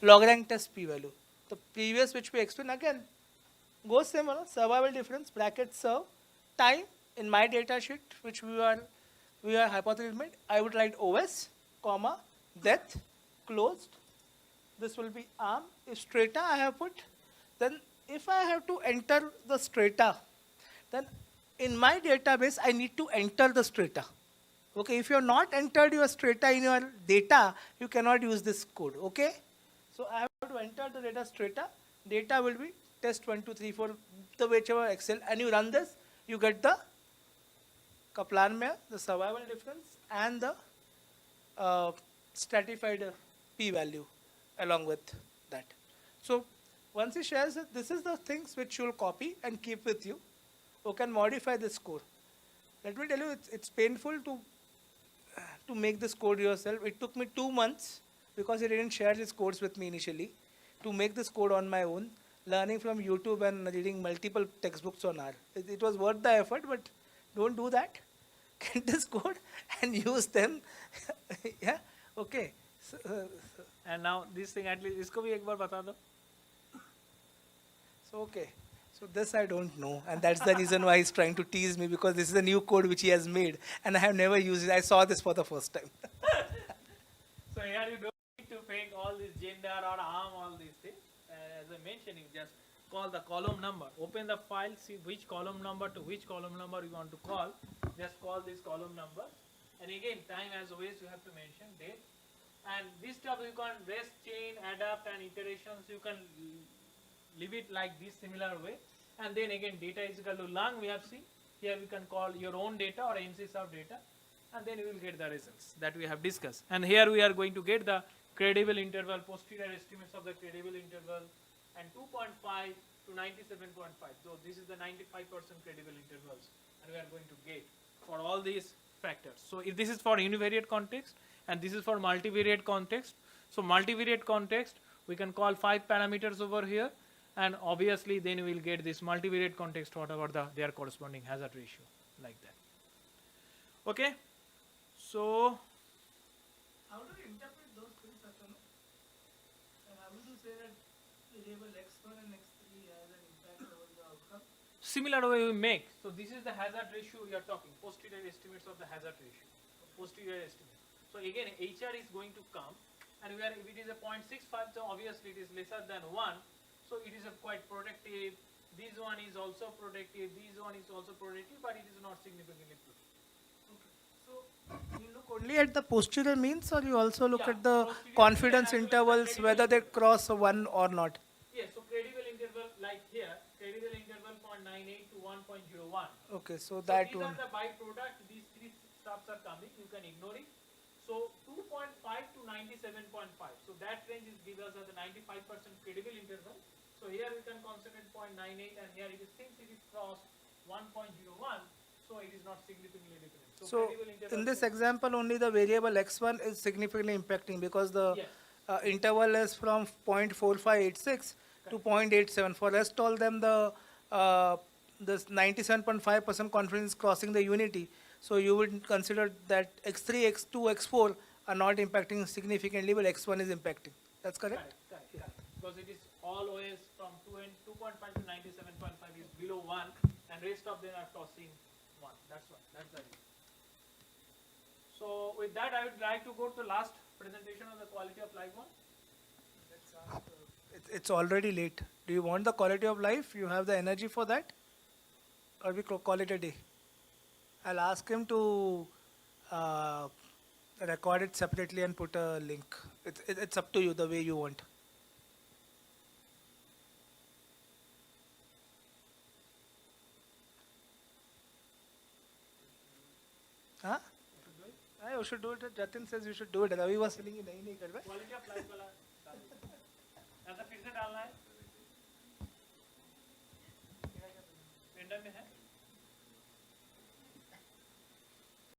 log-rank test p-value. The previous which we explained again goes same, survival difference, bracket serve, time. In my data sheet which we are hypothesis made, I would write OS, comma, death, closed. This will be arm. If strata I have put, then if I have to enter the strata, then in my database I need to enter the strata. Okay, if you have not entered your strata in your data, you cannot use this code. Okay, so I have to enter the data strata. Data will be test 1, 2, 3, 4, the whichever Excel, and you run this, you get the Kaplan-Meier, the survival difference, and the stratified p-value along with that. So once he shares it, this is the things which you'll copy and keep with you, or can modify the score. Let me tell you, it's painful to make this code yourself. It took me 2 months because he didn't share his codes with me initially to make this code on my own, learning from YouTube and reading multiple textbooks on R. It was worth the effort, but don't do that. Get this code and use them. Yeah, okay. And now this thing at least, इसको भी एक बार बता दो. So, okay. So this I don't know, and that's the reason why he's trying to tease me, because this is a new code which he has made, and I have never used it. I saw this for the first time. So here you don't need to fake all this gender or arm, all these things. As I mentioned, you just call the column number. Open the file, see which column number to which column number you want to call. Just call this column number. And again, time as always you have to mention date. And this stuff you can rest, chain, adapt, and iterations. You can leave it like this similar way. And then again, data is equal to lung, we have seen. Here we can call your own data or NCS of data. And then you will get the results that we have discussed. And here we are going to get the credible interval, posterior estimates of the credible interval, and 2.5 to 97.5. So this is the 95% credible intervals, and we are going to get for all these factors. So if this is for univariate context, and this is for multivariate context. So multivariate context, we can call 5 parameters over here, and obviously then we will get this multivariate context, whatever their corresponding hazard ratio, like that. Okay. So How do you interpret those things, Atanu? And how would you say that variable x1 and x3 has an impact over the outcome? similar way we make. So this is the hazard ratio we are talking, posterior estimates of the hazard ratio, posterior estimate. So again, HR is going to come, and if it is a 0.65, so obviously it is lesser than 1, so it is a quite protective. This one is also protective, this one is also protective, but it is not significantly protective. So you look only at the posterior means, or you also look Yeah, at the posterior confidence and as well as intervals, the whether they cross 1 or not? Yes, so credible interval like here, credible interval 0.98 to 1.01. Okay, so So that these one. are the byproduct, these three stuffs are coming, you can ignore it. So 2.5 to 97.5. So that range is given as the 95% credible interval. So here we can consider 0.98, and here it is, since it is crossed 1.01, so it is not significantly different. So credible interval in this is- example, only the variable x1 is significantly impacting, because the Yes. interval is from 0.4586 to 0.87. For rest all them, this 97.5% confidence is crossing the unity. So you would consider that x3, x2, x4 are not impacting significantly, but x1 is impacting. That's correct? Correct. Because it is always from 2.5 to 97.5 is below 1, and rest of them are crossing 1. That's why. That's the reason. So with that, I would like to go to the last presentation on the quality of life one. It's already late. Do you want the quality of life? You have the energy for that? Or we call it a day? I'll ask him to record it separately and put a link. It's up to you, the way you want. Huh? You should do it. Jatin says you should do it. Ravi was telling you nahi kar rahe. Quality of life वाला ऐसा फिर से डालना है पेंडर में है